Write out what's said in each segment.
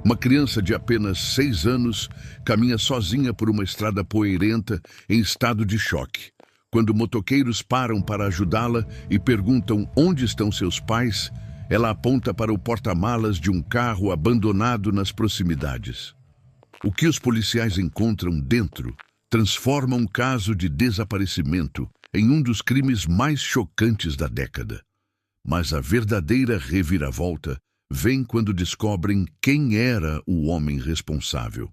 Uma criança de apenas 6 anos caminha sozinha por uma estrada poeirenta em estado de choque. Quando motoqueiros param para ajudá-la e perguntam onde estão seus pais, ela aponta para o porta-malas de um carro abandonado nas proximidades. O que os policiais encontram dentro transforma um caso de desaparecimento em um dos crimes mais chocantes da década. Mas a verdadeira reviravolta vem quando descobrem quem era o homem responsável.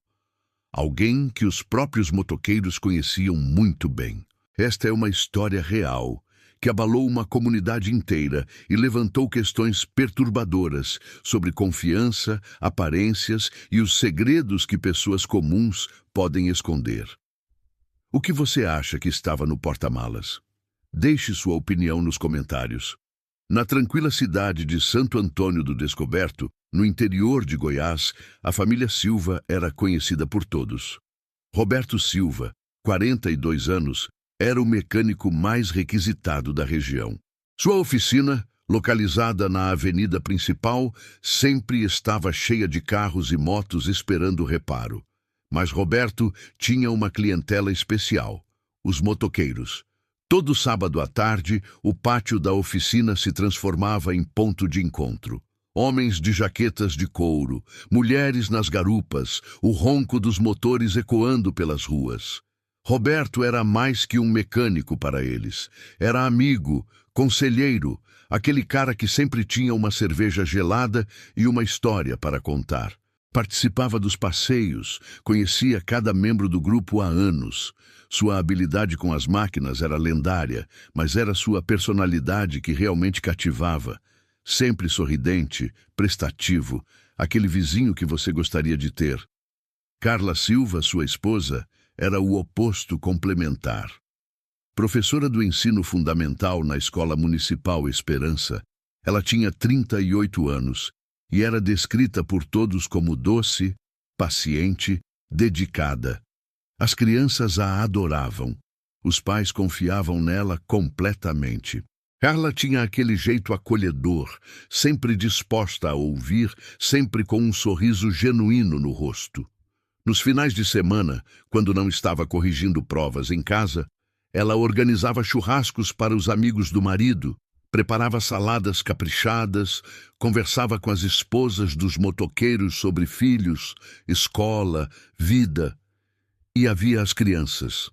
Alguém que os próprios motoqueiros conheciam muito bem. Esta é uma história real que abalou uma comunidade inteira e levantou questões perturbadoras sobre confiança, aparências e os segredos que pessoas comuns podem esconder. O que você acha que estava no porta-malas? Deixe sua opinião nos comentários. Na tranquila cidade de Santo Antônio do Descoberto, no interior de Goiás, a família Silva era conhecida por todos. Roberto Silva, 42 anos, era o mecânico mais requisitado da região. Sua oficina, localizada na avenida principal, sempre estava cheia de carros e motos esperando reparo. Mas Roberto tinha uma clientela especial: os motoqueiros. Todo sábado à tarde, o pátio da oficina se transformava em ponto de encontro. Homens de jaquetas de couro, mulheres nas garupas, o ronco dos motores ecoando pelas ruas. Roberto era mais que um mecânico para eles. Era amigo, conselheiro, aquele cara que sempre tinha uma cerveja gelada e uma história para contar. Participava dos passeios, conhecia cada membro do grupo há anos. Sua habilidade com as máquinas era lendária, mas era sua personalidade que realmente cativava. Sempre sorridente, prestativo, aquele vizinho que você gostaria de ter. Carla Silva, sua esposa, era o oposto complementar. Professora do ensino fundamental na Escola Municipal Esperança, ela tinha 38 anos e era descrita por todos como doce, paciente, dedicada. As crianças a adoravam. Os pais confiavam nela completamente. Carla tinha aquele jeito acolhedor, sempre disposta a ouvir, sempre com um sorriso genuíno no rosto. Nos finais de semana, quando não estava corrigindo provas em casa, ela organizava churrascos para os amigos do marido, preparava saladas caprichadas, conversava com as esposas dos motoqueiros sobre filhos, escola, vida. E havia as crianças.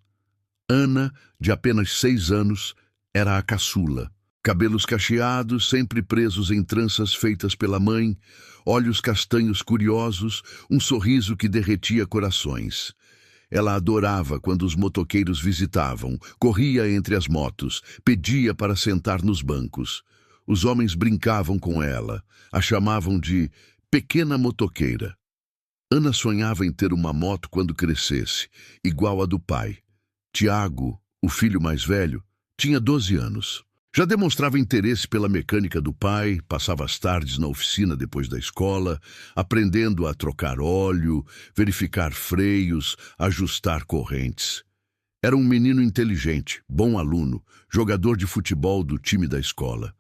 Ana, de apenas 6 anos, era a caçula. Cabelos cacheados, sempre presos em tranças feitas pela mãe, olhos castanhos curiosos, um sorriso que derretia corações. Ela adorava quando os motoqueiros visitavam, corria entre as motos, pedia para sentar nos bancos. Os homens brincavam com ela, a chamavam de pequena motoqueira. Ana sonhava em ter uma moto quando crescesse, igual a do pai. Tiago, o filho mais velho, tinha 12 anos. Já demonstrava interesse pela mecânica do pai, passava as tardes na oficina depois da escola, aprendendo a trocar óleo, verificar freios, ajustar correntes. Era um menino inteligente, bom aluno, jogador de futebol do time da escola.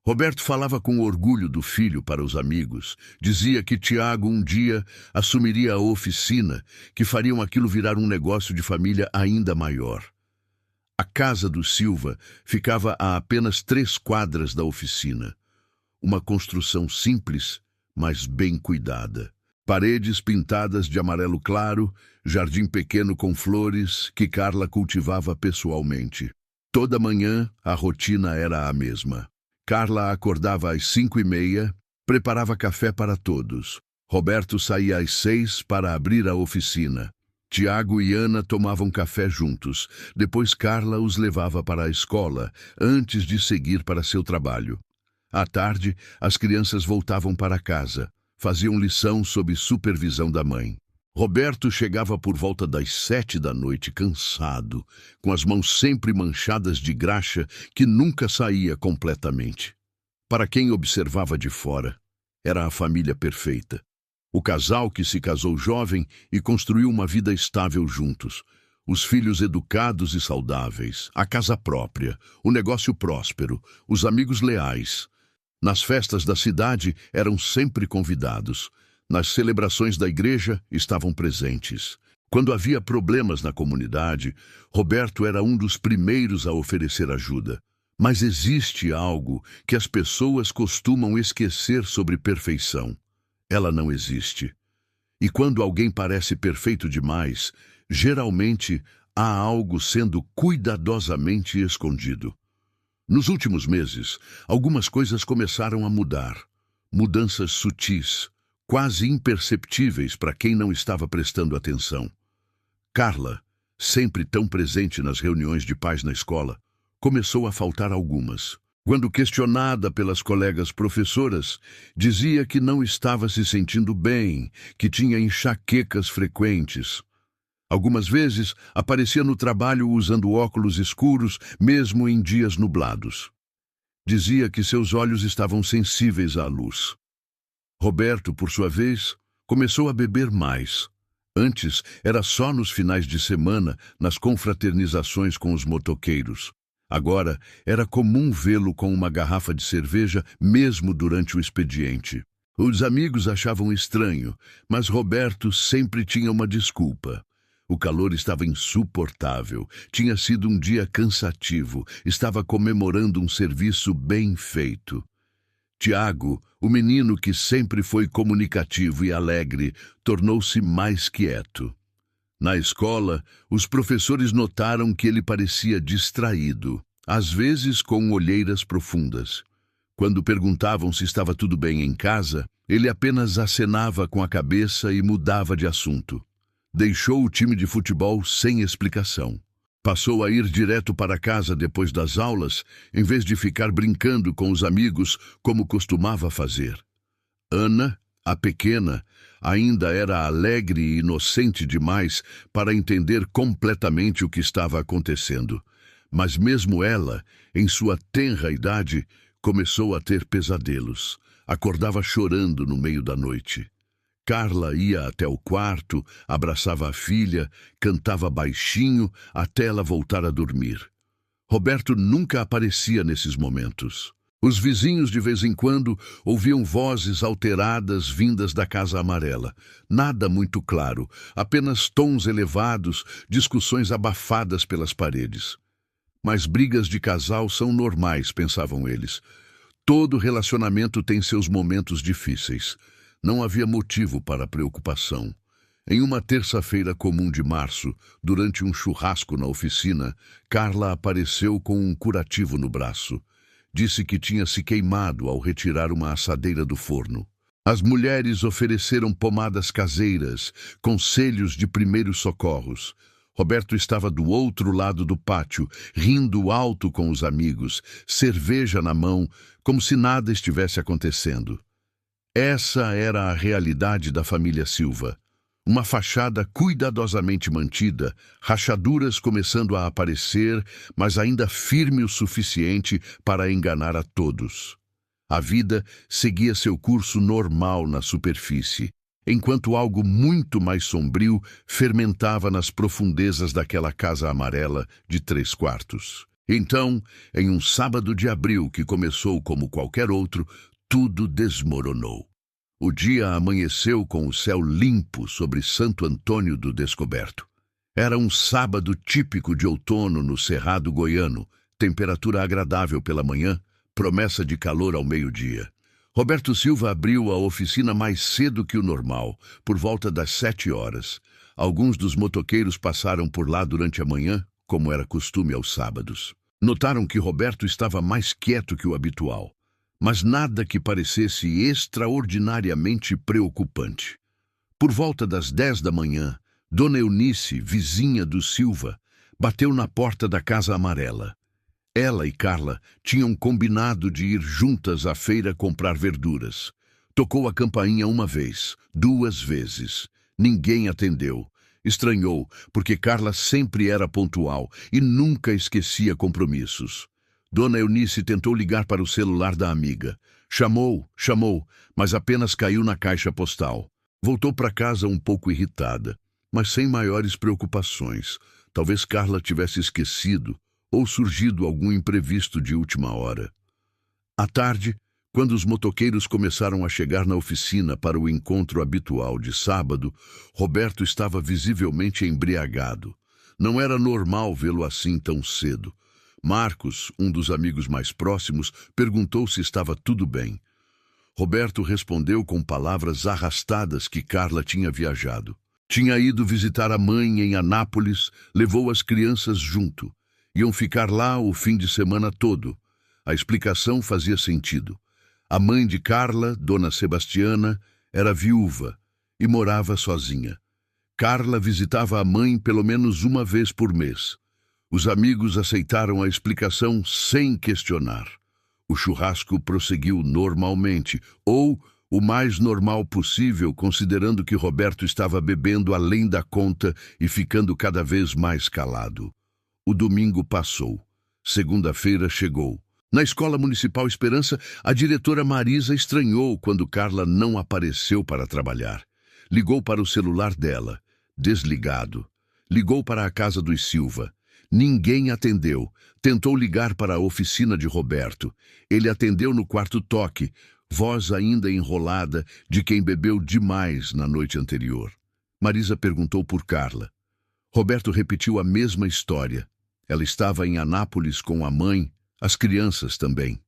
Roberto falava com orgulho do filho para os amigos. Dizia que Tiago um dia assumiria a oficina, que fariam aquilo virar um negócio de família ainda maior. A casa do Silva ficava a apenas 3 quadras da oficina. Uma construção simples, mas bem cuidada. Paredes pintadas de amarelo claro, jardim pequeno com flores que Carla cultivava pessoalmente. Toda manhã, a rotina era a mesma. Carla acordava às 5h30, preparava café para todos. Roberto saía às 6 para abrir a oficina. Tiago e Ana tomavam café juntos. Depois Carla os levava para a escola, antes de seguir para seu trabalho. À tarde, as crianças voltavam para casa. Faziam lição sob supervisão da mãe. Roberto chegava por volta das 7 da noite, cansado, com as mãos sempre manchadas de graxa que nunca saía completamente. Para quem observava de fora, era a família perfeita. O casal que se casou jovem e construiu uma vida estável juntos. Os filhos educados e saudáveis, a casa própria, o negócio próspero, os amigos leais. Nas festas da cidade eram sempre convidados. Nas celebrações da igreja, estavam presentes. Quando havia problemas na comunidade, Roberto era um dos primeiros a oferecer ajuda. Mas existe algo que as pessoas costumam esquecer sobre perfeição. Ela não existe. E quando alguém parece perfeito demais, geralmente há algo sendo cuidadosamente escondido. Nos últimos meses, algumas coisas começaram a mudar. Mudanças sutis, quase imperceptíveis para quem não estava prestando atenção. Carla, sempre tão presente nas reuniões de pais na escola, começou a faltar algumas. Quando questionada pelas colegas professoras, dizia que não estava se sentindo bem, que tinha enxaquecas frequentes. Algumas vezes aparecia no trabalho usando óculos escuros, mesmo em dias nublados. Dizia que seus olhos estavam sensíveis à luz. Roberto, por sua vez, começou a beber mais. Antes, era só nos finais de semana, nas confraternizações com os motoqueiros. Agora, era comum vê-lo com uma garrafa de cerveja, mesmo durante o expediente. Os amigos achavam estranho, mas Roberto sempre tinha uma desculpa. O calor estava insuportável, tinha sido um dia cansativo, estava comemorando um serviço bem feito. Tiago, o menino que sempre foi comunicativo e alegre, tornou-se mais quieto. Na escola, os professores notaram que ele parecia distraído, às vezes com olheiras profundas. Quando perguntavam se estava tudo bem em casa, ele apenas acenava com a cabeça e mudava de assunto. Deixou o time de futebol sem explicação. Passou a ir direto para casa depois das aulas, em vez de ficar brincando com os amigos como costumava fazer. Ana, a pequena, ainda era alegre e inocente demais para entender completamente o que estava acontecendo. Mas mesmo ela, em sua tenra idade, começou a ter pesadelos. Acordava chorando no meio da noite. Carla ia até o quarto, abraçava a filha, cantava baixinho até ela voltar a dormir. Roberto nunca aparecia nesses momentos. Os vizinhos, de vez em quando, ouviam vozes alteradas vindas da Casa Amarela. Nada muito claro, apenas tons elevados, discussões abafadas pelas paredes. Mas brigas de casal são normais, pensavam eles. Todo relacionamento tem seus momentos difíceis. Não havia motivo para preocupação. Em uma terça-feira comum de março, durante um churrasco na oficina, Carla apareceu com um curativo no braço. Disse que tinha se queimado ao retirar uma assadeira do forno. As mulheres ofereceram pomadas caseiras, conselhos de primeiros socorros. Roberto estava do outro lado do pátio, rindo alto com os amigos, cerveja na mão, como se nada estivesse acontecendo. Essa era a realidade da família Silva. Uma fachada cuidadosamente mantida, rachaduras começando a aparecer, mas ainda firme o suficiente para enganar a todos. A vida seguia seu curso normal na superfície, enquanto algo muito mais sombrio fermentava nas profundezas daquela casa amarela de 3 quartos. Então, em um sábado de abril que começou como qualquer outro, tudo desmoronou. O dia amanheceu com o céu limpo sobre Santo Antônio do Descoberto. Era um sábado típico de outono no Cerrado Goiano, temperatura agradável pela manhã, promessa de calor ao meio-dia. Roberto Silva abriu a oficina mais cedo que o normal, por volta das 7 horas. Alguns dos motoqueiros passaram por lá durante a manhã, como era costume aos sábados. Notaram que Roberto estava mais quieto que o habitual, mas nada que parecesse extraordinariamente preocupante. Por volta das 10 da manhã, Dona Eunice, vizinha do Silva, bateu na porta da Casa Amarela. Ela e Carla tinham combinado de ir juntas à feira comprar verduras. Tocou a campainha uma vez, 2 vezes. Ninguém atendeu. Estranhou, porque Carla sempre era pontual e nunca esquecia compromissos. Dona Eunice tentou ligar para o celular da amiga. Chamou, mas apenas caiu na caixa postal. Voltou para casa um pouco irritada, mas sem maiores preocupações. Talvez Carla tivesse esquecido ou surgido algum imprevisto de última hora. À tarde, Quando os motoqueiros começaram a chegar na oficina para o encontro habitual de sábado, Roberto estava visivelmente embriagado. Não era normal vê-lo assim tão cedo. Marcos, um dos amigos mais próximos, perguntou se estava tudo bem. Roberto respondeu com palavras arrastadas que Carla tinha viajado. Tinha ido visitar a mãe em Anápolis, levou as crianças junto. Iam ficar lá o fim de semana todo. A explicação fazia sentido. A mãe de Carla, Dona Sebastiana, era viúva e morava sozinha. Carla visitava a mãe pelo menos uma vez por mês. Os amigos aceitaram a explicação sem questionar. O churrasco prosseguiu normalmente, ou o mais normal possível, considerando que Roberto estava bebendo além da conta e ficando cada vez mais calado. O domingo passou. Segunda-feira chegou. Na Escola Municipal Esperança, a diretora Marisa estranhou quando Carla não apareceu para trabalhar. Ligou para o celular dela, desligado. Ligou para a casa dos Silva. Ninguém atendeu. Tentou ligar para a oficina de Roberto. Ele atendeu no quarto toque, voz ainda enrolada de quem bebeu demais na noite anterior. Marisa perguntou por Carla. Roberto repetiu a mesma história. Ela estava em Anápolis com a mãe, as crianças também.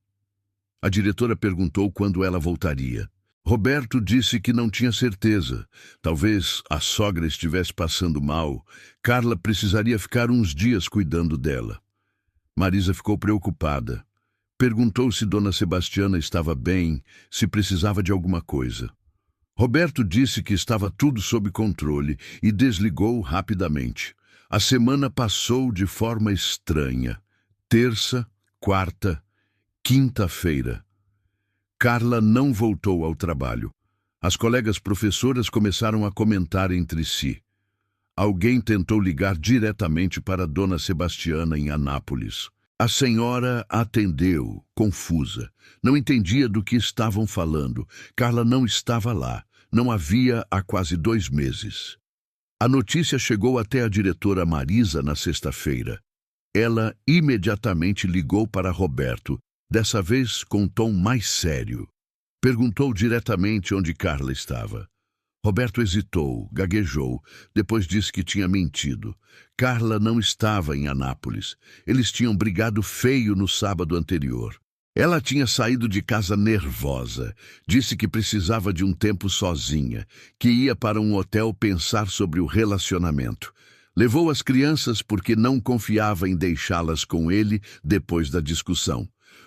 A diretora perguntou quando ela voltaria. Roberto disse que não tinha certeza. Talvez a sogra estivesse passando mal. Carla precisaria ficar uns dias cuidando dela. Marisa ficou preocupada. Perguntou se Dona Sebastiana estava bem, se precisava de alguma coisa. Roberto disse que estava tudo sob controle e desligou rapidamente. A semana passou de forma estranha. Terça, quarta, quinta-feira. Carla não voltou ao trabalho. As colegas professoras começaram a comentar entre si. Alguém tentou ligar diretamente para Dona Sebastiana em Anápolis. A senhora atendeu, confusa. Não entendia do que estavam falando. Carla não estava lá. Não havia há quase 2 meses. A notícia chegou até a diretora Marisa na sexta-feira. Ela imediatamente ligou para Roberto, dessa vez com um tom mais sério. Perguntou diretamente onde Carla estava. Roberto hesitou, gaguejou, depois disse que tinha mentido. Carla não estava em Anápolis. Eles tinham brigado feio no sábado anterior. Ela tinha saído de casa nervosa. Disse que precisava de um tempo sozinha, que ia para um hotel pensar sobre o relacionamento. Levou as crianças porque não confiava em deixá-las com ele depois da discussão.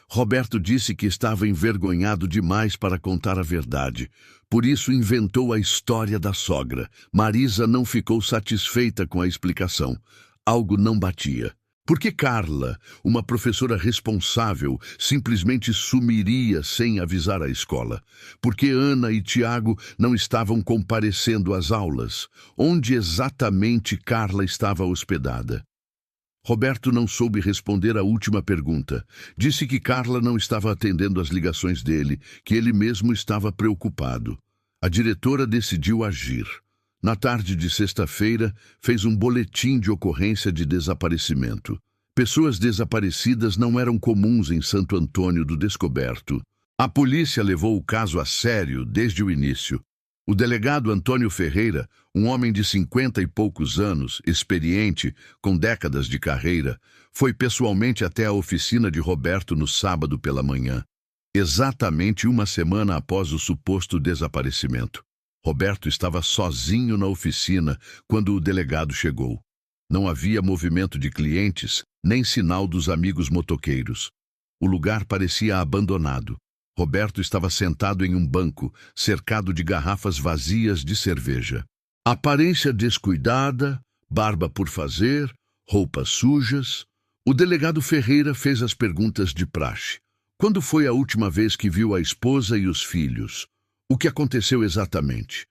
Roberto disse que estava envergonhado demais para contar a verdade. Por isso inventou a história da sogra. Marisa não ficou satisfeita com a explicação. Algo não batia. Por que Carla, uma professora responsável, simplesmente sumiria sem avisar a escola? Por que Ana e Tiago não estavam comparecendo às aulas? Onde exatamente Carla estava hospedada? Roberto não soube responder à última pergunta. Disse que Carla não estava atendendo às ligações dele, que ele mesmo estava preocupado. A diretora decidiu agir. Na tarde de sexta-feira, fez um boletim de ocorrência de desaparecimento. Pessoas desaparecidas não eram comuns em Santo Antônio do Descoberto. A polícia levou o caso a sério desde o início. O delegado Antônio Ferreira, um homem de 50 e poucos anos, experiente, com décadas de carreira, foi pessoalmente até a oficina de Roberto no sábado pela manhã, exatamente uma semana após o suposto desaparecimento. Roberto estava sozinho na oficina quando o delegado chegou. Não havia movimento de clientes, nem sinal dos amigos motoqueiros. O lugar parecia abandonado. Roberto estava sentado em um banco, cercado de garrafas vazias de cerveja. Aparência descuidada, barba por fazer, roupas sujas. O delegado Ferreira fez as perguntas de praxe. Quando foi a última vez que viu a esposa e os filhos? O que aconteceu exatamente?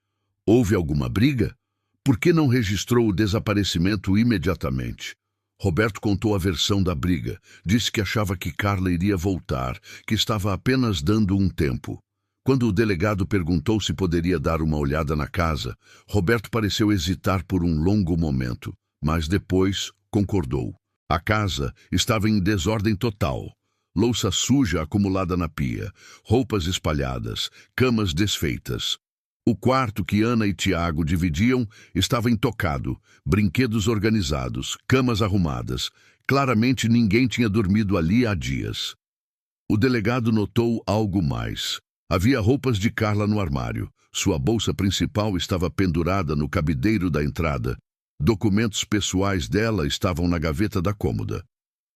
Houve alguma briga? Por que não registrou o desaparecimento imediatamente? Roberto contou a versão da briga. Disse que achava que Carla iria voltar, que estava apenas dando um tempo. Quando o delegado perguntou se poderia dar uma olhada na casa, Roberto pareceu hesitar por um longo momento, mas depois concordou. A casa estava em desordem total. louça suja acumulada na pia, roupas espalhadas, camas desfeitas. O quarto que Ana e Tiago dividiam estava intocado, brinquedos organizados, camas arrumadas. Claramente ninguém tinha dormido ali há dias. O delegado notou algo mais. Havia roupas de Carla no armário. Sua bolsa principal estava pendurada no cabideiro da entrada. Documentos pessoais dela estavam na gaveta da cômoda.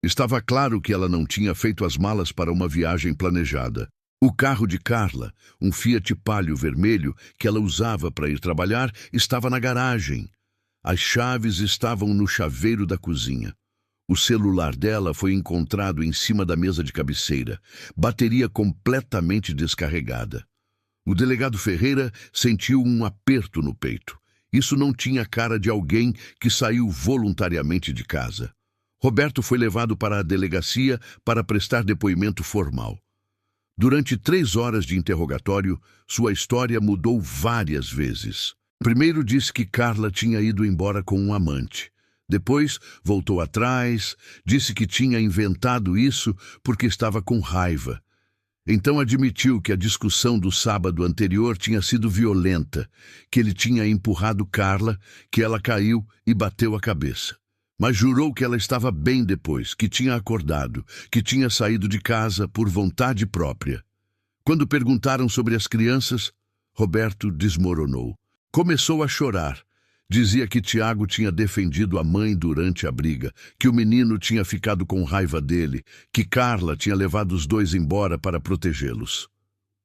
Estava claro que ela não tinha feito as malas para uma viagem planejada. O carro de Carla, um Fiat Palio vermelho que ela usava para ir trabalhar, estava na garagem. As chaves estavam no chaveiro da cozinha. O celular dela foi encontrado em cima da mesa de cabeceira, bateria completamente descarregada. O delegado Ferreira sentiu um aperto no peito. Isso não tinha cara de alguém que saiu voluntariamente de casa. Roberto foi levado para a delegacia para prestar depoimento formal. Durante 3 horas de interrogatório, sua história mudou várias vezes. Primeiro disse que Carla tinha ido embora com um amante. Depois voltou atrás, disse que tinha inventado isso porque estava com raiva. Então admitiu que a discussão do sábado anterior tinha sido violenta, que ele tinha empurrado Carla, que ela caiu e bateu a cabeça. Mas jurou que ela estava bem depois, que tinha acordado, que tinha saído de casa por vontade própria. Quando perguntaram sobre as crianças, Roberto desmoronou. Começou a chorar. Dizia que Tiago tinha defendido a mãe durante a briga, que o menino tinha ficado com raiva dele, que Carla tinha levado os dois embora para protegê-los.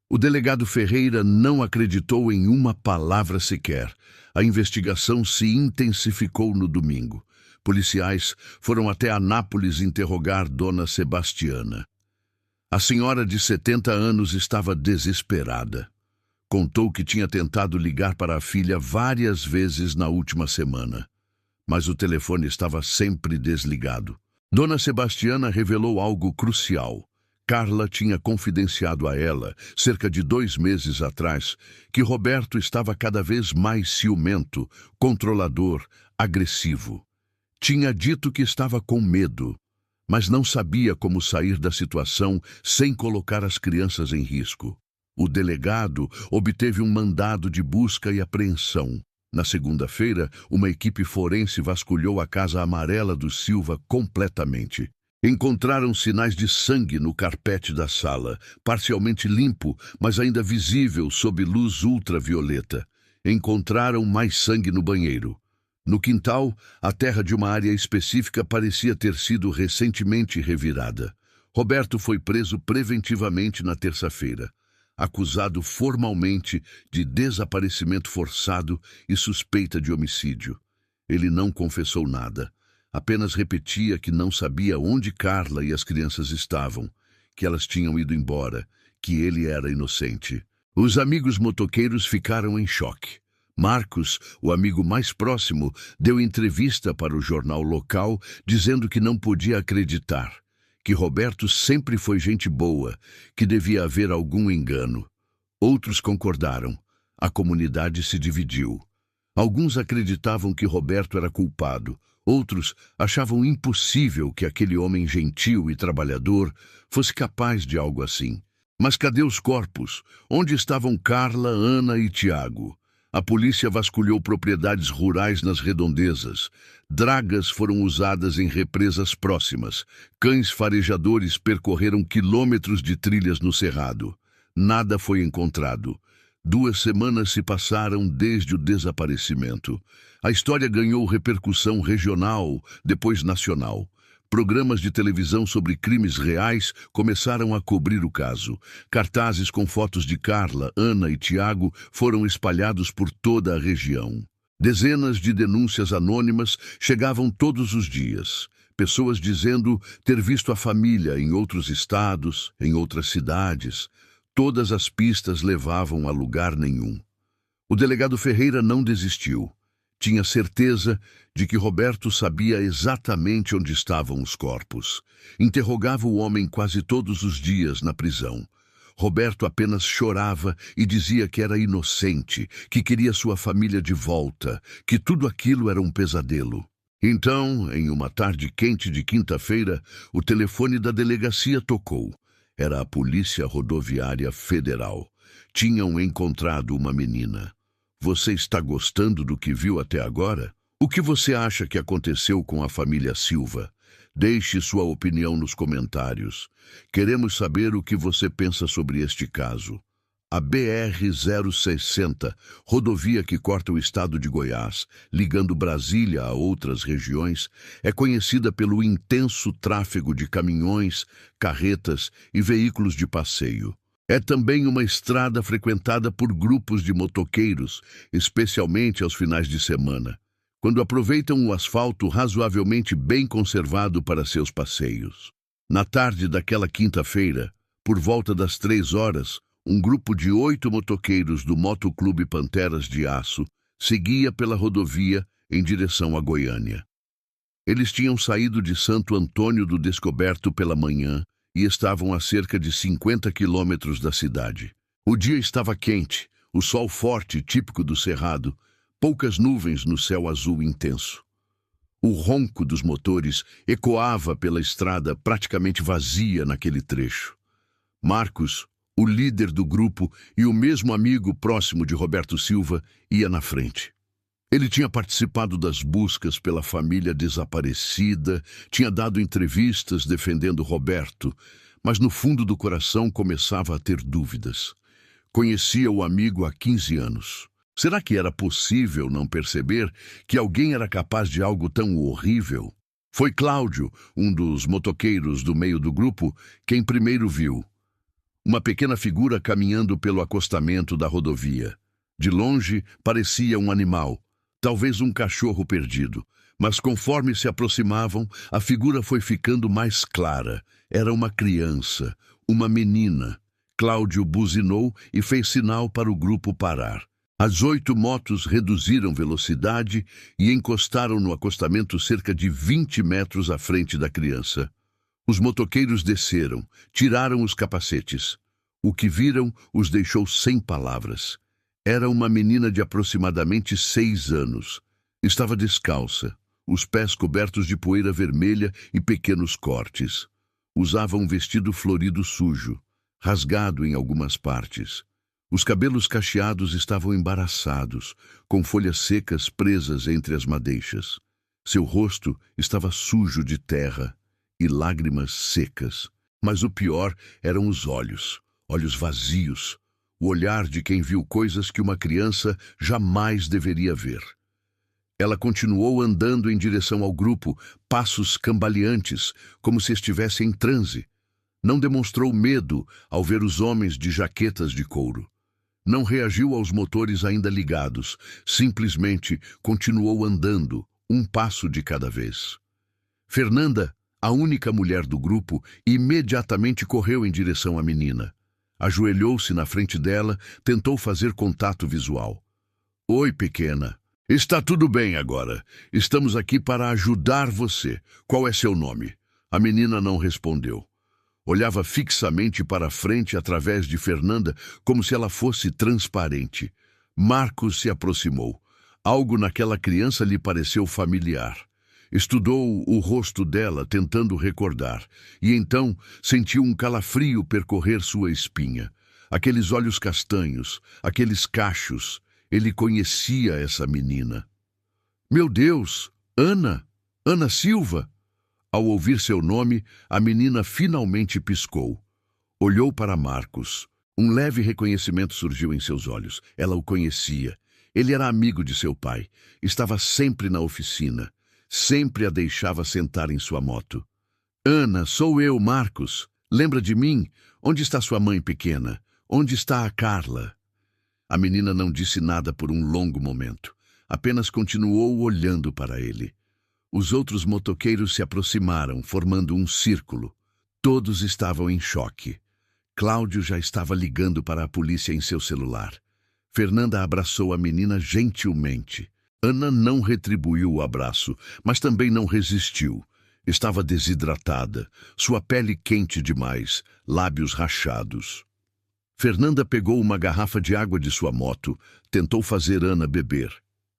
O delegado Ferreira não acreditou em uma palavra sequer. A investigação se intensificou no domingo. Policiais foram até Anápolis interrogar Dona Sebastiana. A senhora de 70 anos estava desesperada. Contou que tinha tentado ligar para a filha várias vezes na última semana, mas o telefone estava sempre desligado. Dona Sebastiana revelou algo crucial. Carla tinha confidenciado a ela, cerca de 2 meses atrás, que Roberto estava cada vez mais ciumento, controlador, agressivo. Tinha dito que estava com medo, mas não sabia como sair da situação sem colocar as crianças em risco. O delegado obteve um mandado de busca e apreensão. Na segunda-feira, uma equipe forense vasculhou a casa amarela do Silva completamente. Encontraram sinais de sangue no carpete da sala, parcialmente limpo, mas ainda visível sob luz ultravioleta. Encontraram mais sangue no banheiro. No quintal, a terra de uma área específica parecia ter sido recentemente revirada. Roberto foi preso preventivamente na terça-feira, acusado formalmente de desaparecimento forçado e suspeita de homicídio. Ele não confessou nada, apenas repetia que não sabia onde Carla e as crianças estavam, que elas tinham ido embora, que ele era inocente. Os amigos motoqueiros ficaram em choque. Marcos, o amigo mais próximo, deu entrevista para o jornal local dizendo que não podia acreditar, que Roberto sempre foi gente boa, que devia haver algum engano. Outros concordaram. A comunidade se dividiu. Alguns acreditavam que Roberto era culpado. Outros achavam impossível que aquele homem gentil e trabalhador fosse capaz de algo assim. Mas cadê os corpos? Onde estavam Carla, Ana e Tiago? A polícia vasculhou propriedades rurais nas redondezas. Dragas foram usadas em represas próximas. Cães farejadores percorreram quilômetros de trilhas no cerrado. Nada foi encontrado. 2 semanas se passaram desde o desaparecimento. A história ganhou repercussão regional, depois nacional. Programas de televisão sobre crimes reais começaram a cobrir o caso. Cartazes com fotos de Carla, Ana e Tiago foram espalhados por toda a região. Dezenas de denúncias anônimas chegavam todos os dias. Pessoas dizendo ter visto a família em outros estados, em outras cidades. Todas as pistas levavam a lugar nenhum. O delegado Ferreira não desistiu. Tinha certeza de que Roberto sabia exatamente onde estavam os corpos. Interrogava o homem quase todos os dias na prisão. Roberto apenas chorava e dizia que era inocente, que queria sua família de volta, que tudo aquilo era um pesadelo. Então, em uma tarde quente de quinta-feira, o telefone da delegacia tocou. Era a Polícia Rodoviária Federal. Tinham encontrado uma menina. Você está gostando do que viu até agora? O que você acha que aconteceu com a família Silva? Deixe sua opinião nos comentários. Queremos saber o que você pensa sobre este caso. A BR-060, rodovia que corta o estado de Goiás, ligando Brasília a outras regiões, é conhecida pelo intenso tráfego de caminhões, carretas e veículos de passeio. É também uma estrada frequentada por grupos de motoqueiros, especialmente aos finais de semana, quando aproveitam o asfalto razoavelmente bem conservado para seus passeios. Na tarde daquela quinta-feira, por volta das 3 horas, um grupo de 8 motoqueiros do Motoclube Panteras de Aço seguia pela rodovia em direção a Goiânia. Eles tinham saído de Santo Antônio do Descoberto pela manhã e estavam a cerca de 50 quilômetros da cidade. O dia estava quente, o sol forte, típico do Cerrado, poucas nuvens no céu azul intenso. O ronco dos motores ecoava pela estrada praticamente vazia naquele trecho. Marcos, o líder do grupo e o mesmo amigo próximo de Roberto Silva, ia na frente. Ele tinha participado das buscas pela família desaparecida, tinha dado entrevistas defendendo Roberto, mas no fundo do coração começava a ter dúvidas. Conhecia o amigo há 15 anos. Será que era possível não perceber que alguém era capaz de algo tão horrível? Foi Cláudio, um dos motoqueiros do meio do grupo, quem primeiro viu uma pequena figura caminhando pelo acostamento da rodovia. De longe, parecia um animal, talvez um cachorro perdido, mas conforme se aproximavam, a figura foi ficando mais clara. Era uma criança, uma menina. Cláudio buzinou e fez sinal para o grupo parar. As 8 motos reduziram velocidade e encostaram no acostamento cerca de 20 metros à frente da criança. Os motoqueiros desceram, tiraram os capacetes. O que viram os deixou sem palavras. Era uma menina de aproximadamente 6 anos. Estava descalça, os pés cobertos de poeira vermelha e pequenos cortes. Usava um vestido florido sujo, rasgado em algumas partes. Os cabelos cacheados estavam embaraçados, com folhas secas presas entre as madeixas. Seu rosto estava sujo de terra e lágrimas secas. Mas o pior eram os olhos vazios, o olhar de quem viu coisas que uma criança jamais deveria ver. Ela continuou andando em direção ao grupo, passos cambaleantes, como se estivesse em transe. Não demonstrou medo ao ver os homens de jaquetas de couro. Não reagiu aos motores ainda ligados, simplesmente continuou andando, um passo de cada vez. Fernanda, a única mulher do grupo, imediatamente correu em direção à menina. Ajoelhou-se na frente dela, tentou fazer contato visual. Oi, pequena. Está tudo bem agora. Estamos aqui para ajudar você. Qual é seu nome? A menina não respondeu. Olhava fixamente para a frente através de Fernanda, como se ela fosse transparente. Marcos se aproximou. Algo naquela criança lhe pareceu familiar. Estudou o rosto dela, tentando recordar, e então sentiu um calafrio percorrer sua espinha. Aqueles olhos castanhos, aqueles cachos. Ele conhecia essa menina. Meu Deus! Ana! Ana Silva! Ao ouvir seu nome, a menina finalmente piscou. Olhou para Marcos. Um leve reconhecimento surgiu em seus olhos. Ela o conhecia. Ele era amigo de seu pai. Estava sempre na oficina. Sempre a deixava sentar em sua moto. Ana, sou eu, Marcos. Lembra de mim? Onde está sua mãe pequena? Onde está a Carla? A menina não disse nada por um longo momento. Apenas continuou olhando para ele. Os outros motoqueiros se aproximaram, formando um círculo. Todos estavam em choque. Cláudio já estava ligando para a polícia em seu celular. Fernanda abraçou a menina gentilmente. Ana não retribuiu o abraço, mas também não resistiu. Estava desidratada, sua pele quente demais, lábios rachados. Fernanda pegou uma garrafa de água de sua moto, tentou fazer Ana beber.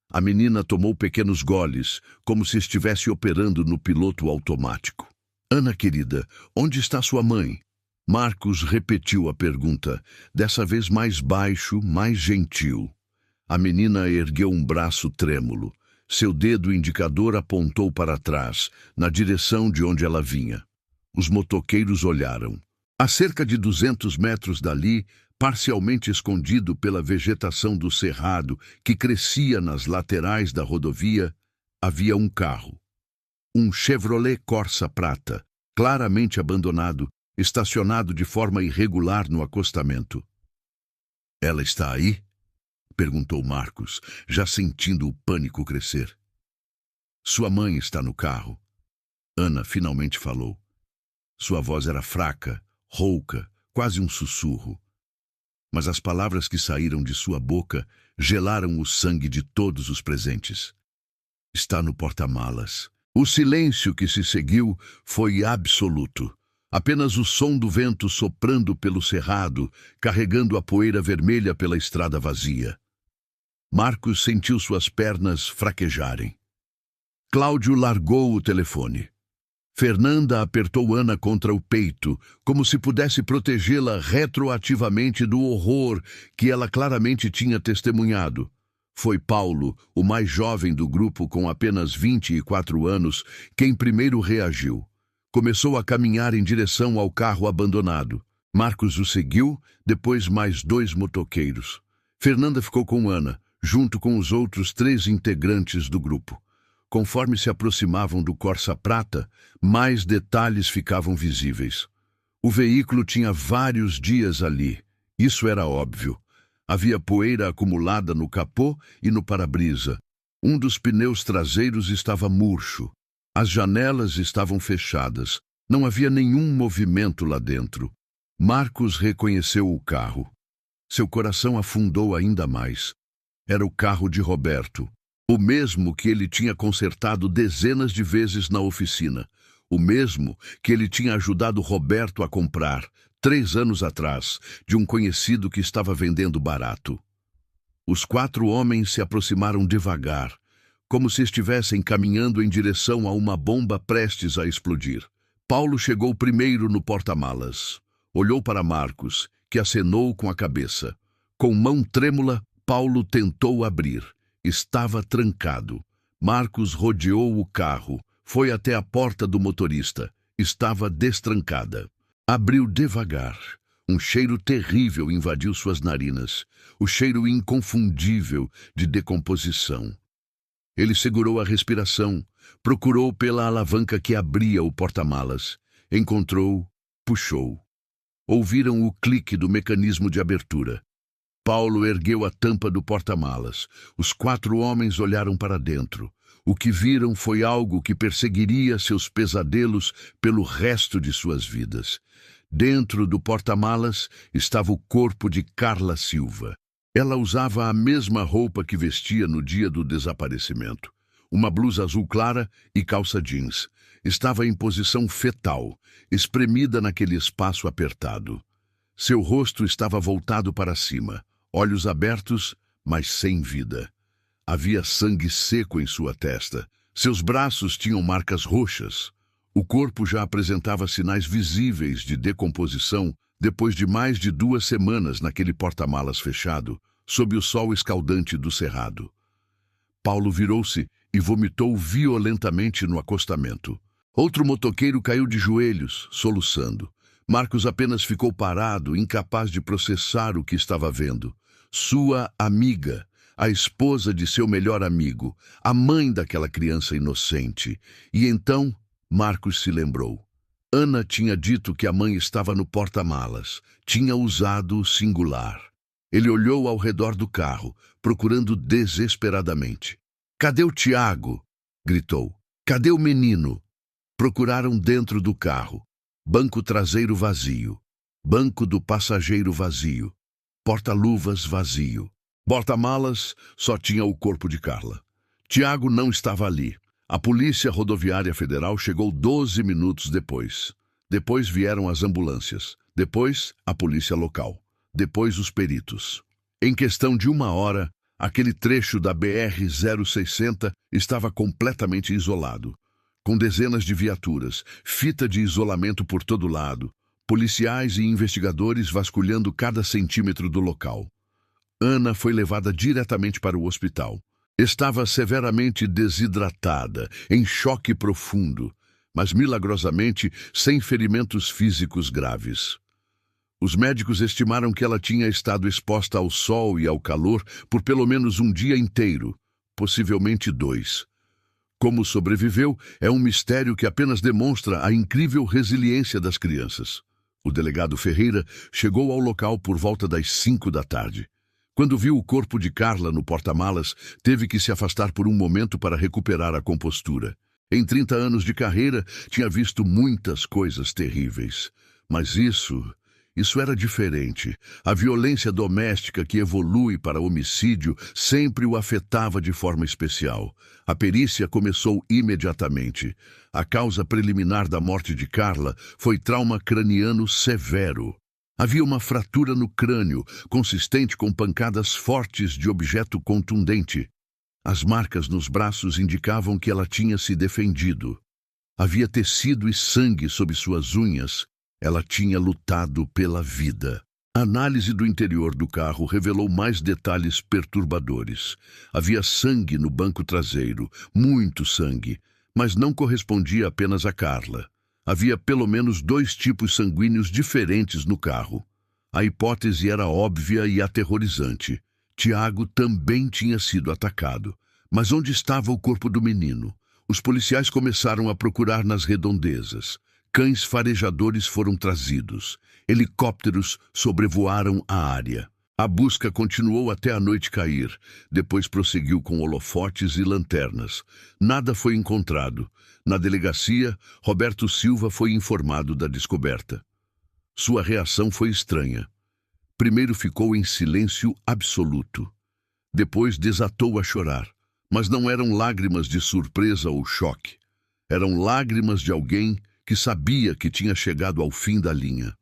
A menina tomou pequenos goles, como se estivesse operando no piloto automático. Ana, querida, onde está sua mãe? Marcos repetiu a pergunta, dessa vez mais baixo, mais gentil. A menina ergueu um braço trêmulo. Seu dedo indicador apontou para trás, na direção de onde ela vinha. Os motoqueiros olharam. A cerca de 200 metros dali, parcialmente escondido pela vegetação do cerrado que crescia nas laterais da rodovia, havia um carro. Um Chevrolet Corsa prata, claramente abandonado, estacionado de forma irregular no acostamento. Ela está aí? Perguntou Marcos, já sentindo o pânico crescer. Sua mãe está no carro. Ana finalmente falou. Sua voz era fraca, rouca, quase um sussurro. Mas as palavras que saíram de sua boca gelaram o sangue de todos os presentes. Está no porta-malas. O silêncio que se seguiu foi absoluto. Apenas o som do vento soprando pelo cerrado, carregando a poeira vermelha pela estrada vazia. Marcos sentiu suas pernas fraquejarem. Cláudio largou o telefone. Fernanda apertou Ana contra o peito, como se pudesse protegê-la retroativamente do horror que ela claramente tinha testemunhado. Foi Paulo, o mais jovem do grupo com apenas 24 anos, quem primeiro reagiu. Começou a caminhar em direção ao carro abandonado. Marcos o seguiu, depois mais 2 motoqueiros. Fernanda ficou com Ana, junto com os outros 3 integrantes do grupo. Conforme se aproximavam do Corsa prata, mais detalhes ficavam visíveis. O veículo tinha vários dias ali. Isso era óbvio. Havia poeira acumulada no capô e no para-brisa. Um dos pneus traseiros estava murcho. As janelas estavam fechadas. Não havia nenhum movimento lá dentro. Marcos reconheceu o carro. Seu coração afundou ainda mais. Era o carro de Roberto. O mesmo que ele tinha consertado dezenas de vezes na oficina. O mesmo que ele tinha ajudado Roberto a comprar, 3 anos atrás, de um conhecido que estava vendendo barato. Os 4 homens se aproximaram devagar, como se estivessem caminhando em direção a uma bomba prestes a explodir. Paulo chegou primeiro no porta-malas. Olhou para Marcos, que acenou com a cabeça. Com mão trêmula, Paulo tentou abrir. Estava trancado. Marcos rodeou o carro, foi até a porta do motorista. Estava destrancada. Abriu devagar. Um cheiro terrível invadiu suas narinas. O cheiro inconfundível de decomposição. Ele segurou a respiração, procurou pela alavanca que abria o porta-malas. Encontrou, puxou. Ouviram o clique do mecanismo de abertura. Paulo ergueu a tampa do porta-malas. Os 4 homens olharam para dentro. O que viram foi algo que perseguiria seus pesadelos pelo resto de suas vidas. Dentro do porta-malas estava o corpo de Carla Silva. Ela usava a mesma roupa que vestia no dia do desaparecimento. Uma blusa azul clara e calça jeans. Estava em posição fetal, espremida naquele espaço apertado. Seu rosto estava voltado para cima. Olhos abertos, mas sem vida. Havia sangue seco em sua testa. Seus braços tinham marcas roxas. O corpo já apresentava sinais visíveis de decomposição depois de mais de 2 semanas naquele porta-malas fechado, sob o sol escaldante do cerrado. Paulo virou-se e vomitou violentamente no acostamento. Outro motoqueiro caiu de joelhos, soluçando. Marcos apenas ficou parado, incapaz de processar o que estava vendo. Sua amiga, a esposa de seu melhor amigo, a mãe daquela criança inocente. E então, Marcos se lembrou. Ana tinha dito que a mãe estava no porta-malas. Tinha usado o singular. Ele olhou ao redor do carro, procurando desesperadamente. "Cadê o Tiago?" gritou. "Cadê o menino?" Procuraram dentro do carro. Banco traseiro vazio. Banco do passageiro vazio. Porta-luvas vazio. Porta-malas só tinha o corpo de Carla. Tiago não estava ali. A Polícia Rodoviária Federal chegou 12 minutos depois. Depois vieram as ambulâncias. Depois, a polícia local. Depois, os peritos. Em questão de 1 hora, Aquele trecho da BR-060 estava completamente isolado, com dezenas de viaturas, fita de isolamento por todo lado, policiais e investigadores vasculhando cada centímetro do local. Ana foi levada diretamente para o hospital. Estava severamente desidratada, em choque profundo, mas milagrosamente sem ferimentos físicos graves. Os médicos estimaram que ela tinha estado exposta ao sol e ao calor por pelo menos um dia inteiro, possivelmente 2. Como sobreviveu é um mistério que apenas demonstra a incrível resiliência das crianças. O delegado Ferreira chegou ao local por volta das 5 da tarde. Quando viu o corpo de Carla no porta-malas, teve que se afastar por um momento para recuperar a compostura. Em 30 anos de carreira, tinha visto muitas coisas terríveis. Mas isso era diferente. A violência doméstica que evolui para homicídio sempre o afetava de forma especial. A perícia começou imediatamente. A causa preliminar da morte de Carla foi trauma craniano severo. Havia uma fratura no crânio, consistente com pancadas fortes de objeto contundente. As marcas nos braços indicavam que ela tinha se defendido. Havia tecido e sangue sob suas unhas. Ela tinha lutado pela vida. A análise do interior do carro revelou mais detalhes perturbadores. Havia sangue no banco traseiro, muito sangue, mas não correspondia apenas a Carla. Havia pelo menos 2 tipos sanguíneos diferentes no carro. A hipótese era óbvia e aterrorizante. Tiago também tinha sido atacado. Mas onde estava o corpo do menino? Os policiais começaram a procurar nas redondezas. Cães farejadores foram trazidos. Helicópteros sobrevoaram a área. A busca continuou até a noite cair. Depois prosseguiu com holofotes e lanternas. Nada foi encontrado. Na delegacia, Roberto Silva foi informado da descoberta. Sua reação foi estranha. Primeiro ficou em silêncio absoluto. Depois desatou a chorar. Mas não eram lágrimas de surpresa ou choque. Eram lágrimas de alguém que sabia que tinha chegado ao fim da linha.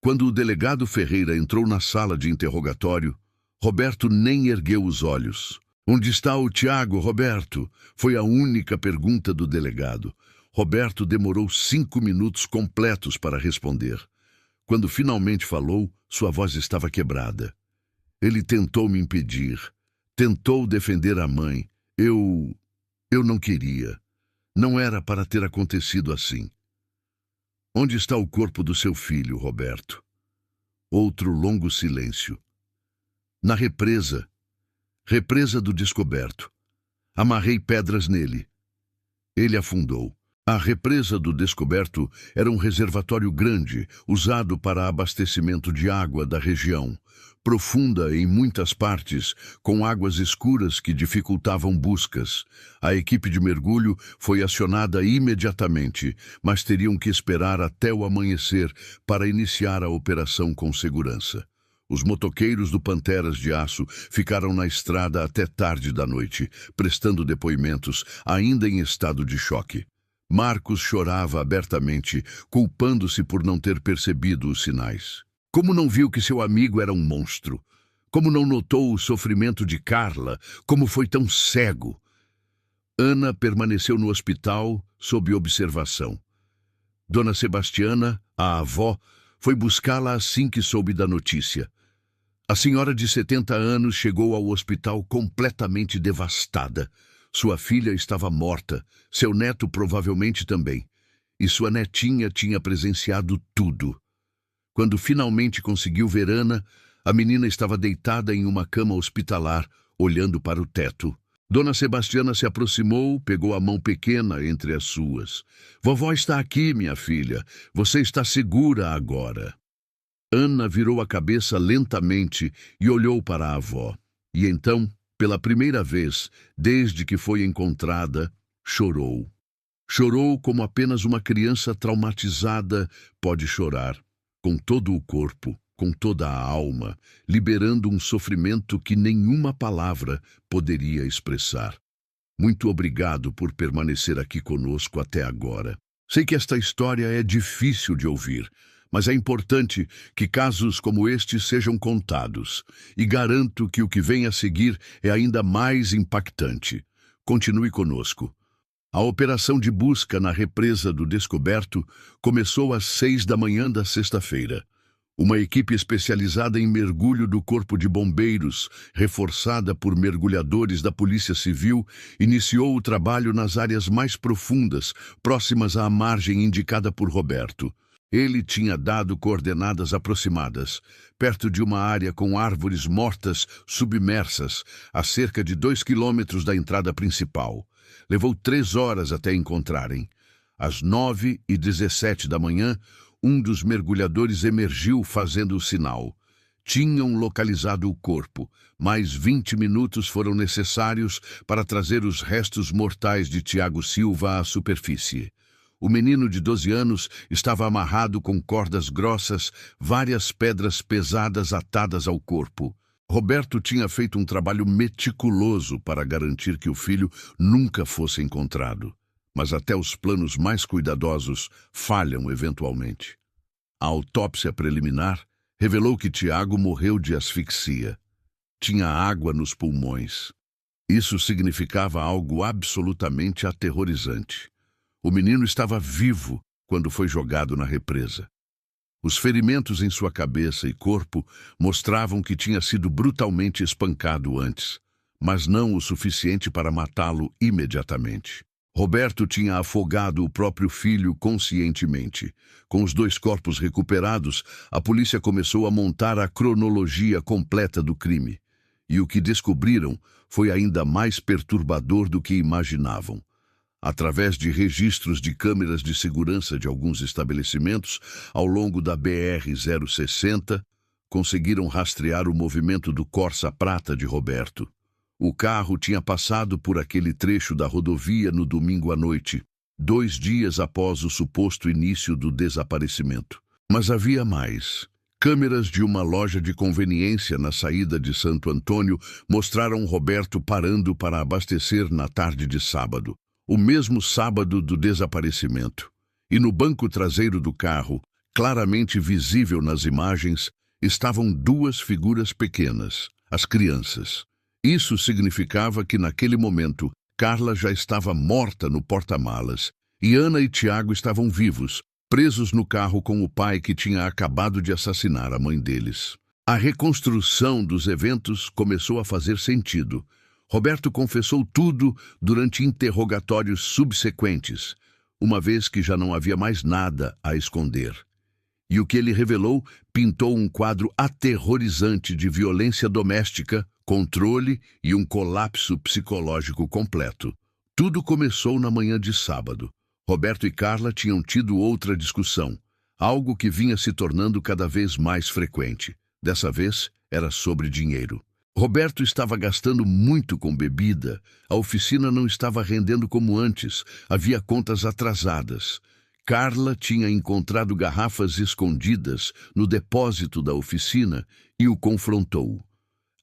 Quando o delegado Ferreira entrou na sala de interrogatório, Roberto nem ergueu os olhos. "Onde está o Tiago, Roberto?" Foi a única pergunta do delegado. Roberto demorou 5 minutos completos para responder. Quando finalmente falou, sua voz estava quebrada. "Ele tentou me impedir. Tentou defender a mãe. Eu não queria. Não era para ter acontecido assim." "Onde está o corpo do seu filho, Roberto?" Outro longo silêncio. "Na represa. Represa do Descoberto. Amarrei pedras nele. Ele afundou." A represa do Descoberto era um reservatório grande, usado para abastecimento de água da região. Profunda em muitas partes, com águas escuras que dificultavam buscas. A equipe de mergulho foi acionada imediatamente, mas teriam que esperar até o amanhecer para iniciar a operação com segurança. Os motoqueiros do Panteras de Aço ficaram na estrada até tarde da noite, prestando depoimentos, ainda em estado de choque. Marcos chorava abertamente, culpando-se por não ter percebido os sinais. Como não viu que seu amigo era um monstro? Como não notou o sofrimento de Carla? Como foi tão cego? Ana permaneceu no hospital sob observação. Dona Sebastiana, a avó, foi buscá-la assim que soube da notícia. A senhora de 70 anos chegou ao hospital completamente devastada. Sua filha estava morta, seu neto provavelmente também, e sua netinha tinha presenciado tudo. Quando finalmente conseguiu ver Ana, a menina estava deitada em uma cama hospitalar, olhando para o teto. Dona Sebastiana se aproximou, pegou a mão pequena entre as suas. "Vovó está aqui, minha filha. Você está segura agora." Ana virou a cabeça lentamente e olhou para a avó. E então, pela primeira vez, desde que foi encontrada, chorou. Chorou como apenas uma criança traumatizada pode chorar, com todo o corpo, com toda a alma, liberando um sofrimento que nenhuma palavra poderia expressar. Muito obrigado por permanecer aqui conosco até agora. Sei que esta história é difícil de ouvir, Mas é importante que casos como este sejam contados, e garanto que o que vem a seguir é ainda mais impactante. Continue conosco. A operação de busca na represa do Descoberto começou às 6 da manhã da sexta-feira. Uma equipe especializada em mergulho do Corpo de Bombeiros, reforçada por mergulhadores da Polícia Civil, iniciou o trabalho nas áreas mais profundas, próximas à margem indicada por Roberto. Ele tinha dado coordenadas aproximadas, perto de uma área com árvores mortas submersas, a cerca de 2 quilômetros da entrada principal. Levou 3 horas até encontrarem. Às 9h17 da manhã, um dos mergulhadores emergiu fazendo o sinal. Tinham localizado o corpo, mas 20 minutos foram necessários para trazer os restos mortais de Tiago Silva à superfície. O menino de 12 anos estava amarrado com cordas grossas, várias pedras pesadas atadas ao corpo. Roberto tinha feito um trabalho meticuloso para garantir que o filho nunca fosse encontrado. Mas até os planos mais cuidadosos falham eventualmente. A autópsia preliminar revelou que Tiago morreu de asfixia. Tinha água nos pulmões. Isso significava algo absolutamente aterrorizante. O menino estava vivo quando foi jogado na represa. Os ferimentos em sua cabeça e corpo mostravam que tinha sido brutalmente espancado antes, mas não o suficiente para matá-lo imediatamente. Roberto tinha afogado o próprio filho conscientemente. Com os 2 corpos recuperados, a polícia começou a montar a cronologia completa do crime. E o que descobriram foi ainda mais perturbador do que imaginavam. Através de registros de câmeras de segurança de alguns estabelecimentos ao longo da BR-060, conseguiram rastrear o movimento do Corsa Prata de Roberto. O carro tinha passado por aquele trecho da rodovia no domingo à noite, 2 dias após o suposto início do desaparecimento. Mas havia mais. Câmeras de uma loja de conveniência na saída de Santo Antônio mostraram Roberto parando para abastecer na tarde de sábado, o mesmo sábado do desaparecimento. E no banco traseiro do carro, claramente visível nas imagens, estavam 2 figuras pequenas, as crianças. Isso significava que naquele momento, Carla já estava morta no porta-malas e Ana e Tiago estavam vivos, presos no carro com o pai que tinha acabado de assassinar a mãe deles. A reconstrução dos eventos começou a fazer sentido. Roberto confessou tudo durante interrogatórios subsequentes, uma vez que já não havia mais nada a esconder. E o que ele revelou pintou um quadro aterrorizante de violência doméstica, controle e um colapso psicológico completo. Tudo começou na manhã de sábado. Roberto e Carla tinham tido outra discussão, algo que vinha se tornando cada vez mais frequente. Dessa vez, era sobre dinheiro. Roberto estava gastando muito com bebida, a oficina não estava rendendo como antes, havia contas atrasadas. Carla tinha encontrado garrafas escondidas no depósito da oficina e o confrontou.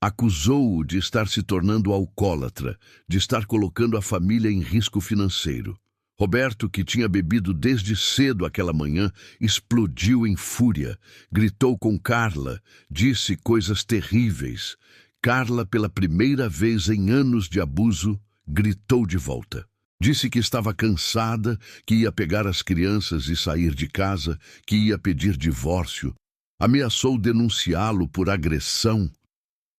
Acusou-o de estar se tornando alcoólatra, de estar colocando a família em risco financeiro. Roberto, que tinha bebido desde cedo aquela manhã, explodiu em fúria, gritou com Carla, disse coisas terríveis. Carla, pela primeira vez em anos de abuso, gritou de volta. Disse que estava cansada, que ia pegar as crianças e sair de casa, que ia pedir divórcio. Ameaçou denunciá-lo por agressão.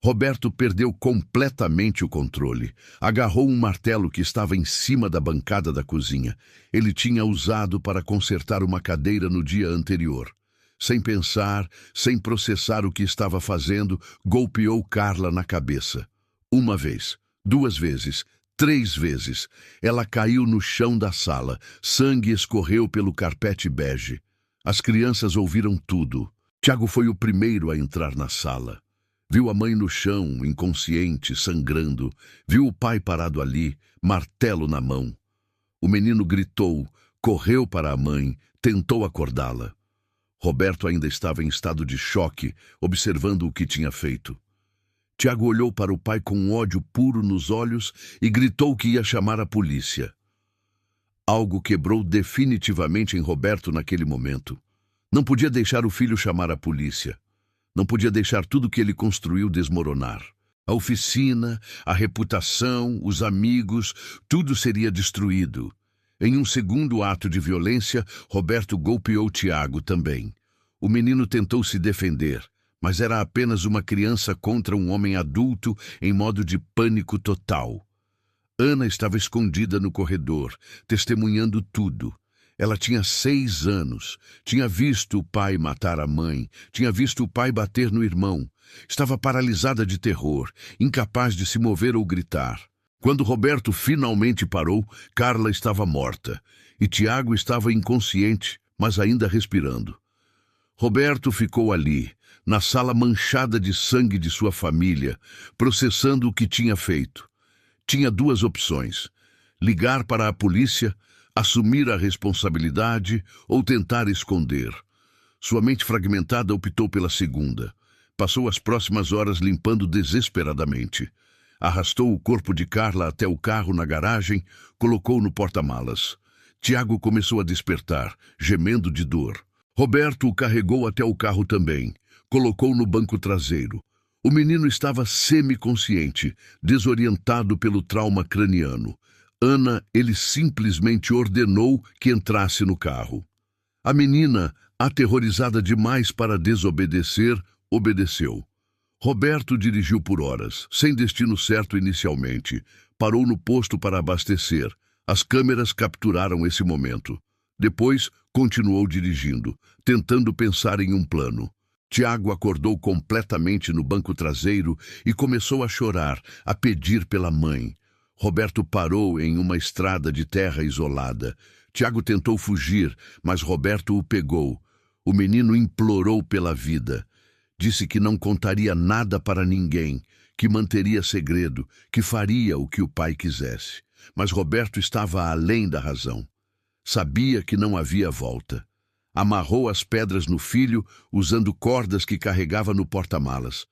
Roberto perdeu completamente o controle. Agarrou um martelo que estava em cima da bancada da cozinha. Ele tinha usado para consertar uma cadeira no dia anterior. Sem pensar, sem processar o que estava fazendo, golpeou Carla na cabeça. 1 vez, 2 vezes, 3 vezes. Ela caiu no chão da sala. Sangue escorreu pelo carpete bege. As crianças ouviram tudo. Tiago foi o primeiro a entrar na sala. Viu a mãe no chão, inconsciente, sangrando. Viu o pai parado ali, martelo na mão. O menino gritou, correu para a mãe, tentou acordá-la. Roberto ainda estava em estado de choque, observando o que tinha feito. Tiago olhou para o pai com ódio puro nos olhos e gritou que ia chamar a polícia. Algo quebrou definitivamente em Roberto naquele momento. Não podia deixar o filho chamar a polícia. Não podia deixar tudo que ele construiu desmoronar. A oficina, a reputação, os amigos, tudo seria destruído. Em um segundo ato de violência, Roberto golpeou Tiago também. O menino tentou se defender, mas era apenas uma criança contra um homem adulto em modo de pânico total. Ana estava escondida no corredor, testemunhando tudo. Ela tinha 6 anos, tinha visto o pai matar a mãe, tinha visto o pai bater no irmão. Estava paralisada de terror, incapaz de se mover ou gritar. Quando Roberto finalmente parou, Carla estava morta e Tiago estava inconsciente, mas ainda respirando. Roberto ficou ali, na sala manchada de sangue de sua família, processando o que tinha feito. Tinha 2 opções: ligar para a polícia, assumir a responsabilidade ou tentar esconder. Sua mente fragmentada optou pela segunda. Passou as próximas horas limpando desesperadamente. Arrastou o corpo de Carla até o carro na garagem, colocou no porta-malas. Tiago começou a despertar, gemendo de dor. Roberto o carregou até o carro também. Colocou no banco traseiro. O menino estava semiconsciente, desorientado pelo trauma craniano. Ana, ele simplesmente ordenou que entrasse no carro. A menina, aterrorizada demais para desobedecer, obedeceu. Roberto dirigiu por horas, sem destino certo inicialmente. Parou no posto para abastecer. As câmeras capturaram esse momento. Depois, continuou dirigindo, tentando pensar em um plano. Tiago acordou completamente no banco traseiro e começou a chorar, a pedir pela mãe. Roberto parou em uma estrada de terra isolada. Tiago tentou fugir, mas Roberto o pegou. O menino implorou pela vida. Disse que não contaria nada para ninguém, que manteria segredo, que faria o que o pai quisesse. Mas Roberto estava além da razão. Sabia que não havia volta. Amarrou as pedras no filho, usando cordas que carregava no porta-malas.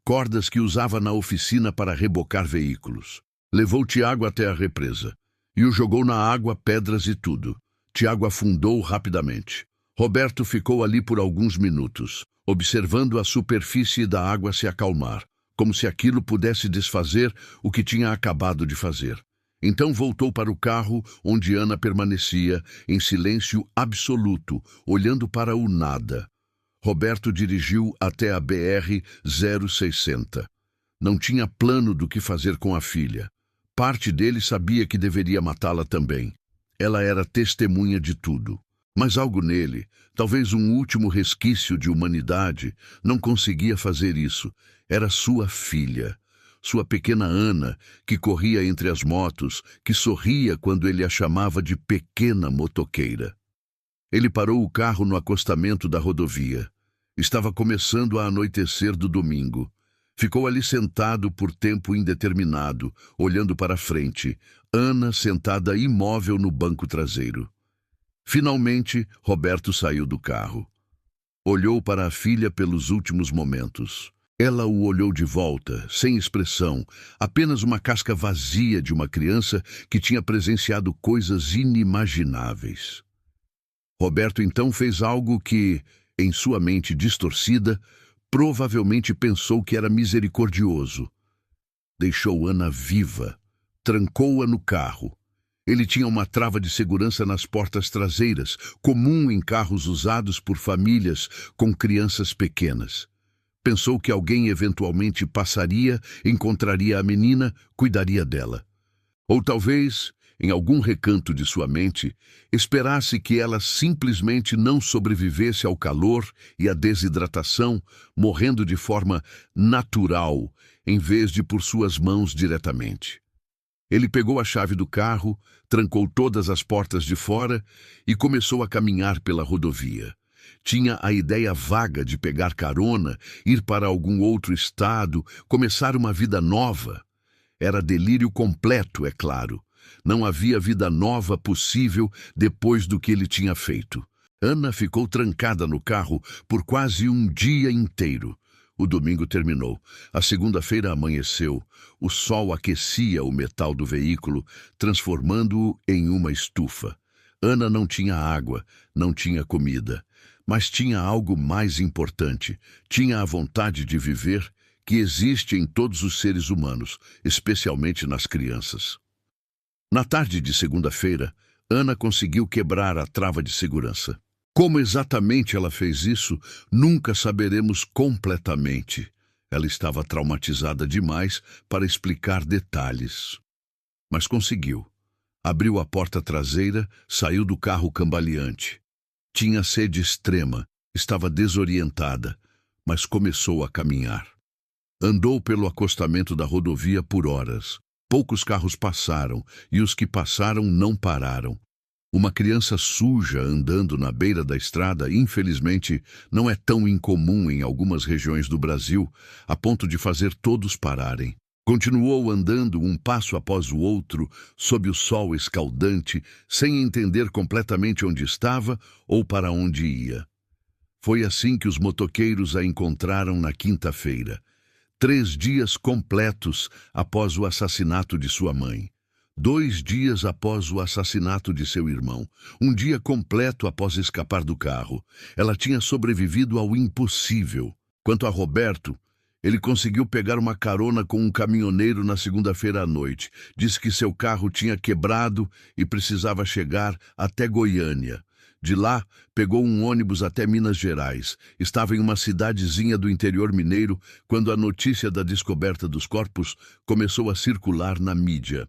Cordas que usava na oficina para rebocar veículos. Levou Tiago até a represa e o jogou na água, pedras e tudo. Tiago afundou rapidamente. Roberto ficou ali por alguns minutos, observando a superfície da água se acalmar, como se aquilo pudesse desfazer o que tinha acabado de fazer. Então voltou para o carro, onde Ana permanecia, em silêncio absoluto, olhando para o nada. Roberto dirigiu até a BR-060. Não tinha plano do que fazer com a filha. Parte dele sabia que deveria matá-la também. Ela era testemunha de tudo. Mas algo nele, talvez um último resquício de humanidade, não conseguia fazer isso. Era sua filha. Sua pequena Ana, que corria entre as motos, que sorria quando ele a chamava de pequena motoqueira. Ele parou o carro no acostamento da rodovia. Estava começando a anoitecer do domingo. Ficou ali sentado por tempo indeterminado, olhando para frente, Ana sentada imóvel no banco traseiro. Finalmente, Roberto saiu do carro. Olhou para a filha pelos últimos momentos. Ela o olhou de volta, sem expressão, apenas uma casca vazia de uma criança que tinha presenciado coisas inimagináveis. Roberto então fez algo que, em sua mente distorcida, provavelmente pensou que era misericordioso. Deixou Ana viva, trancou-a no carro. Ele tinha uma trava de segurança nas portas traseiras, comum em carros usados por famílias com crianças pequenas. Pensou que alguém eventualmente passaria, encontraria a menina, cuidaria dela. Ou talvez, em algum recanto de sua mente, esperasse que ela simplesmente não sobrevivesse ao calor e à desidratação, morrendo de forma natural, em vez de por suas mãos diretamente. Ele pegou a chave do carro, trancou todas as portas de fora e começou a caminhar pela rodovia. Tinha a ideia vaga de pegar carona, ir para algum outro estado, começar uma vida nova. Era delírio completo, é claro. Não havia vida nova possível depois do que ele tinha feito. Ana ficou trancada no carro por quase um dia inteiro. O domingo terminou. A segunda-feira amanheceu. O sol aquecia o metal do veículo, transformando-o em uma estufa. Ana não tinha água, não tinha comida. Mas tinha algo mais importante. Tinha a vontade de viver que existe em todos os seres humanos, especialmente nas crianças. Na tarde de segunda-feira, Ana conseguiu quebrar a trava de segurança. Como exatamente ela fez isso, nunca saberemos completamente. Ela estava traumatizada demais para explicar detalhes. Mas conseguiu. Abriu a porta traseira, saiu do carro cambaleante. Tinha sede extrema, estava desorientada, mas começou a caminhar. Andou pelo acostamento da rodovia por horas. Poucos carros passaram, e os que passaram não pararam. Uma criança suja andando na beira da estrada, infelizmente, não é tão incomum em algumas regiões do Brasil, a ponto de fazer todos pararem. Continuou andando um passo após o outro, sob o sol escaldante, sem entender completamente onde estava ou para onde ia. Foi assim que os motoqueiros a encontraram na quinta-feira, 3 dias completos após o assassinato de sua mãe. 2 dias após o assassinato de seu irmão. 1 dia completo após escapar do carro. Ela tinha sobrevivido ao impossível. Quanto a Roberto, ele conseguiu pegar uma carona com um caminhoneiro na segunda-feira à noite. Disse que seu carro tinha quebrado e precisava chegar até Goiânia. De lá, pegou um ônibus até Minas Gerais. Estava em uma cidadezinha do interior mineiro quando a notícia da descoberta dos corpos começou a circular na mídia.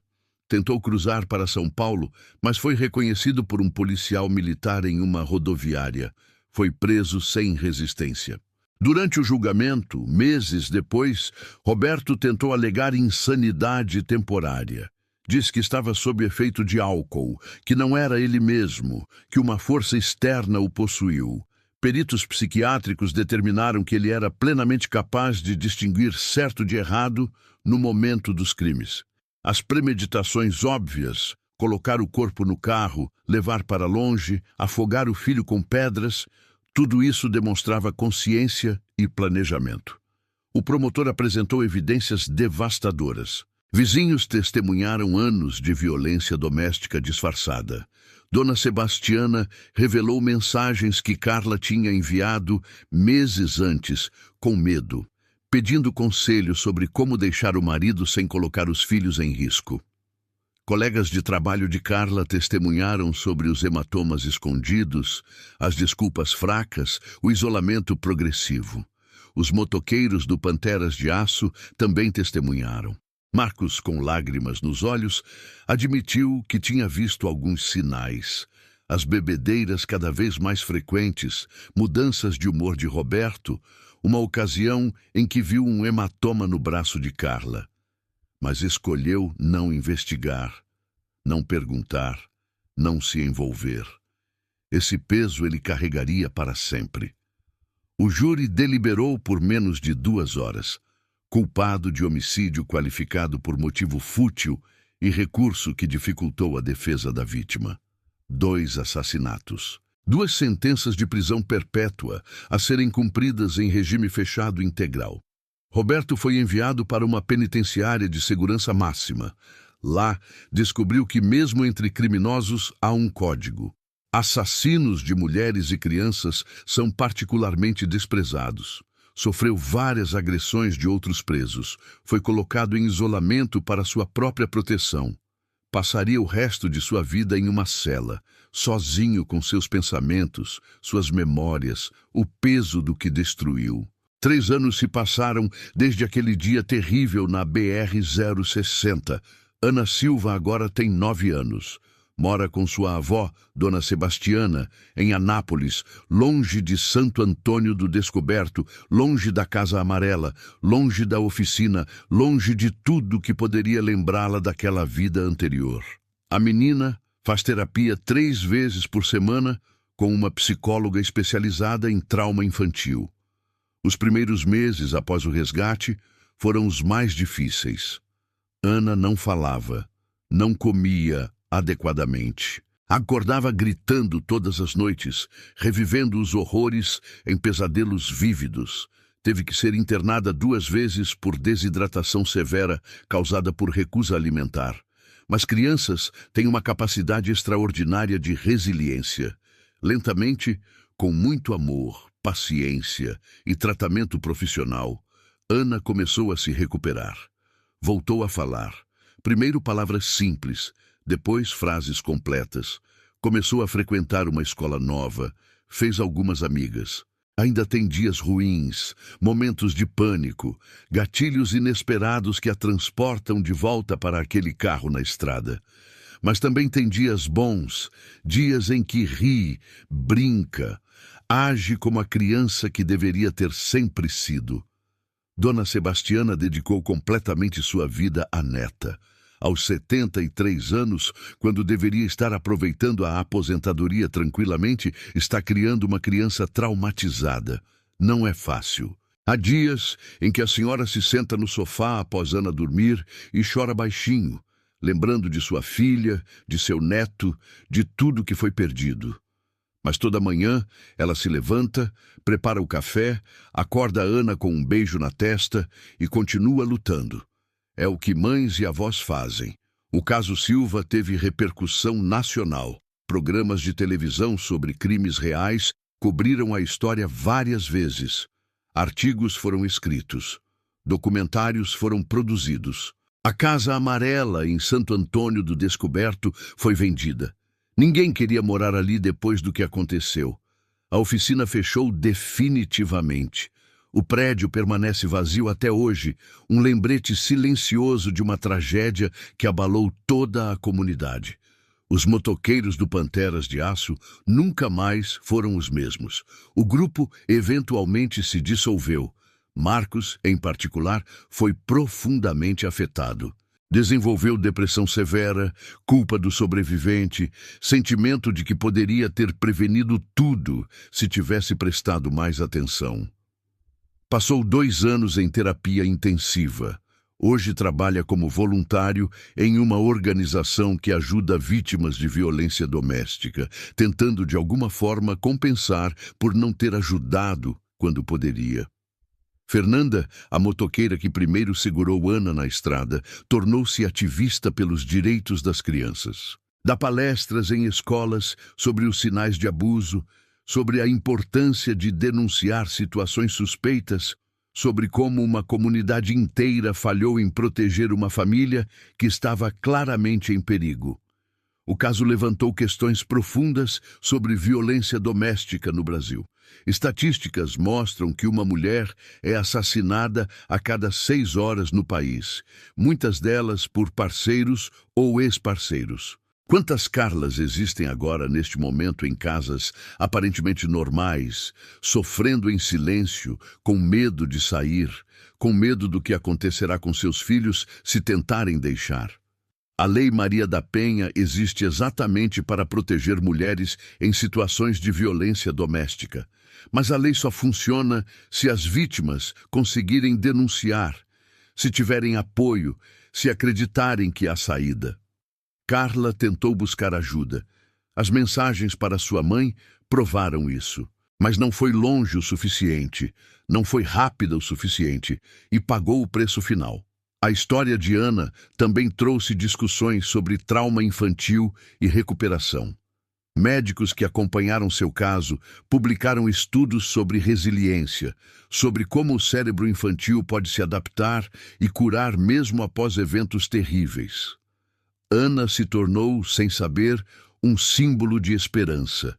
Tentou cruzar para São Paulo, mas foi reconhecido por um policial militar em uma rodoviária. Foi preso sem resistência. Durante o julgamento, meses depois, Roberto tentou alegar insanidade temporária. Diz que estava sob efeito de álcool, que não era ele mesmo, que uma força externa o possuiu. Peritos psiquiátricos determinaram que ele era plenamente capaz de distinguir certo de errado no momento dos crimes. As premeditações óbvias, colocar o corpo no carro, levar para longe, afogar o filho com pedras, tudo isso demonstrava consciência e planejamento. O promotor apresentou evidências devastadoras. Vizinhos testemunharam anos de violência doméstica disfarçada. Dona Sebastiana revelou mensagens que Carla tinha enviado meses antes, com medo, pedindo conselho sobre como deixar o marido sem colocar os filhos em risco. Colegas de trabalho de Carla testemunharam sobre os hematomas escondidos, as desculpas fracas, o isolamento progressivo. Os motoqueiros do Panteras de Aço também testemunharam. Marcos, com lágrimas nos olhos, admitiu que tinha visto alguns sinais. As bebedeiras cada vez mais frequentes, mudanças de humor de Roberto, uma ocasião em que viu um hematoma no braço de Carla. Mas escolheu não investigar, não perguntar, não se envolver. Esse peso ele carregaria para sempre. O júri deliberou por menos de 2 horas. Culpado de homicídio qualificado por motivo fútil e recurso que dificultou a defesa da vítima. 2 assassinatos. 2 sentenças de prisão perpétua a serem cumpridas em regime fechado integral. Roberto foi enviado para uma penitenciária de segurança máxima. Lá, descobriu que mesmo entre criminosos há um código. Assassinos de mulheres e crianças são particularmente desprezados. Sofreu várias agressões de outros presos. Foi colocado em isolamento para sua própria proteção. Passaria o resto de sua vida em uma cela, sozinho com seus pensamentos, suas memórias, o peso do que destruiu. 3 anos se passaram desde aquele dia terrível na BR-060. Ana Silva agora tem 9 anos. Mora com sua avó, Dona Sebastiana, em Anápolis, longe de Santo Antônio do Descoberto, longe da Casa Amarela, longe da oficina, longe de tudo que poderia lembrá-la daquela vida anterior. A menina faz terapia 3 vezes por semana com uma psicóloga especializada em trauma infantil. Os primeiros meses após o resgate foram os mais difíceis. Ana não falava, não comia adequadamente. Acordava gritando todas as noites, revivendo os horrores em pesadelos vívidos. Teve que ser internada 2 vezes por desidratação severa causada por recusa alimentar. Mas crianças têm uma capacidade extraordinária de resiliência. Lentamente, Com muito amor, paciência e tratamento profissional, Ana começou a se recuperar. Voltou a falar. Primeiro palavras simples, depois frases completas. Começou a frequentar uma escola nova, fez algumas amigas. Ainda tem dias ruins, momentos de pânico, gatilhos inesperados que a transportam de volta para aquele carro na estrada. Mas também tem dias bons, dias em que ri, brinca, age como a criança que deveria ter sempre sido. Dona Sebastiana dedicou completamente sua vida à neta. Aos 73 anos, quando deveria estar aproveitando a aposentadoria tranquilamente, está criando uma criança traumatizada. Não é fácil. Há dias em que a senhora se senta no sofá após Ana dormir e chora baixinho, lembrando de sua filha, de seu neto, de tudo que foi perdido. Mas toda manhã ela se levanta, prepara o café, acorda Ana com um beijo na testa e continua lutando. É o que mães e avós fazem. O caso Silva teve repercussão nacional. Programas de televisão sobre crimes reais cobriram a história várias vezes. Artigos foram escritos. Documentários foram produzidos. A Casa Amarela, em Santo Antônio do Descoberto, foi vendida. Ninguém queria morar ali depois do que aconteceu. A oficina fechou definitivamente. O prédio permanece vazio até hoje, um lembrete silencioso de uma tragédia que abalou toda a comunidade. Os motoqueiros do Panteras de Aço nunca mais foram os mesmos. O grupo eventualmente se dissolveu. Marcos, em particular, foi profundamente afetado. Desenvolveu depressão severa, culpa do sobrevivente, sentimento de que poderia ter prevenido tudo se tivesse prestado mais atenção. Passou 2 anos em terapia intensiva. Hoje trabalha como voluntário em uma organização que ajuda vítimas de violência doméstica, tentando de alguma forma compensar por não ter ajudado quando poderia. Fernanda, a motoqueira que primeiro segurou Ana na estrada, tornou-se ativista pelos direitos das crianças. Dá palestras em escolas sobre os sinais de abuso, sobre a importância de denunciar situações suspeitas, sobre como uma comunidade inteira falhou em proteger uma família que estava claramente em perigo. O caso levantou questões profundas sobre violência doméstica no Brasil. Estatísticas mostram que uma mulher é assassinada a cada 6 horas no país, muitas delas por parceiros ou ex-parceiros. Quantas Carlas existem agora, neste momento, em casas aparentemente normais, sofrendo em silêncio, com medo de sair, com medo do que acontecerá com seus filhos se tentarem deixar? A Lei Maria da Penha existe exatamente para proteger mulheres em situações de violência doméstica. Mas a lei só funciona se as vítimas conseguirem denunciar, se tiverem apoio, se acreditarem que há saída. Carla tentou buscar ajuda. As mensagens para sua mãe provaram isso. Mas não foi longe o suficiente, não foi rápida o suficiente e pagou o preço final. A história de Ana também trouxe discussões sobre trauma infantil e recuperação. Médicos que acompanharam seu caso publicaram estudos sobre resiliência, sobre como o cérebro infantil pode se adaptar e curar mesmo após eventos terríveis. Ana se tornou, sem saber, um símbolo de esperança.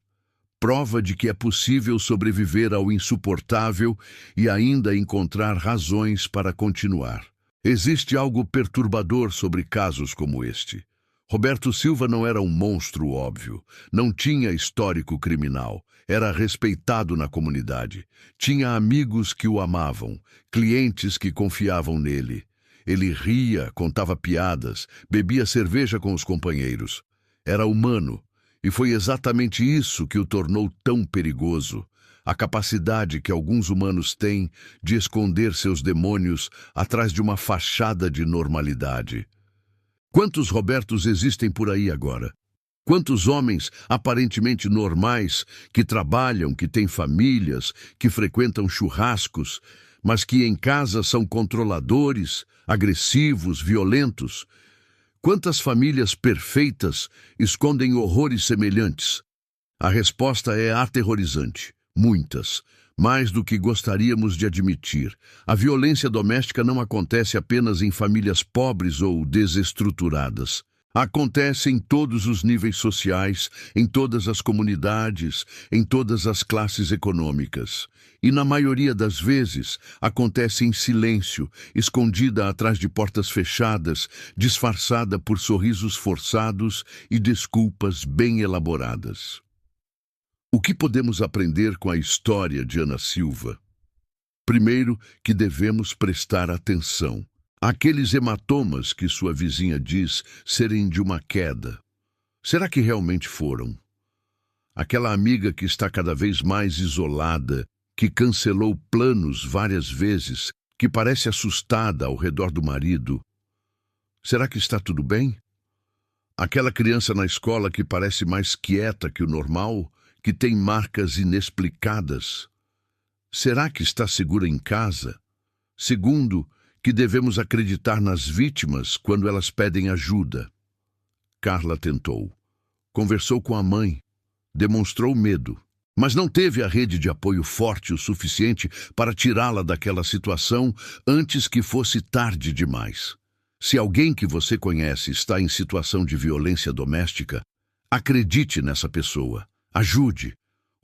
Prova de que é possível sobreviver ao insuportável e ainda encontrar razões para continuar. Existe algo perturbador sobre casos como este. Roberto Silva não era um monstro óbvio, não tinha histórico criminal, era respeitado na comunidade, tinha amigos que o amavam, clientes que confiavam nele. Ele ria, contava piadas, bebia cerveja com os companheiros. Era humano, e foi exatamente isso que o tornou tão perigoso. A capacidade que alguns humanos têm de esconder seus demônios atrás de uma fachada de normalidade. Quantos Robertos existem por aí agora? Quantos homens aparentemente normais, que trabalham, que têm famílias, que frequentam churrascos, mas que em casa são controladores, agressivos, violentos? Quantas famílias perfeitas escondem horrores semelhantes? A resposta é aterrorizante. Muitas. Mais do que gostaríamos de admitir. A violência doméstica não acontece apenas em famílias pobres ou desestruturadas. Acontece em todos os níveis sociais, em todas as comunidades, em todas as classes econômicas. E, na maioria das vezes, acontece em silêncio, escondida atrás de portas fechadas, disfarçada por sorrisos forçados e desculpas bem elaboradas. O que podemos aprender com a história de Ana Silva? Primeiro, que devemos prestar atenção. Aqueles hematomas que sua vizinha diz serem de uma queda. Será que realmente foram? Aquela amiga que está cada vez mais isolada, que cancelou planos várias vezes, que parece assustada ao redor do marido. Será que está tudo bem? Aquela criança na escola que parece mais quieta que o normal, que tem marcas inexplicadas. Será que está segura em casa? Segundo, que devemos acreditar nas vítimas quando elas pedem ajuda. Carla tentou. Conversou com a mãe. Demonstrou medo. Mas não teve a rede de apoio forte o suficiente para tirá-la daquela situação antes que fosse tarde demais. Se alguém que você conhece está em situação de violência doméstica, acredite nessa pessoa. Ajude.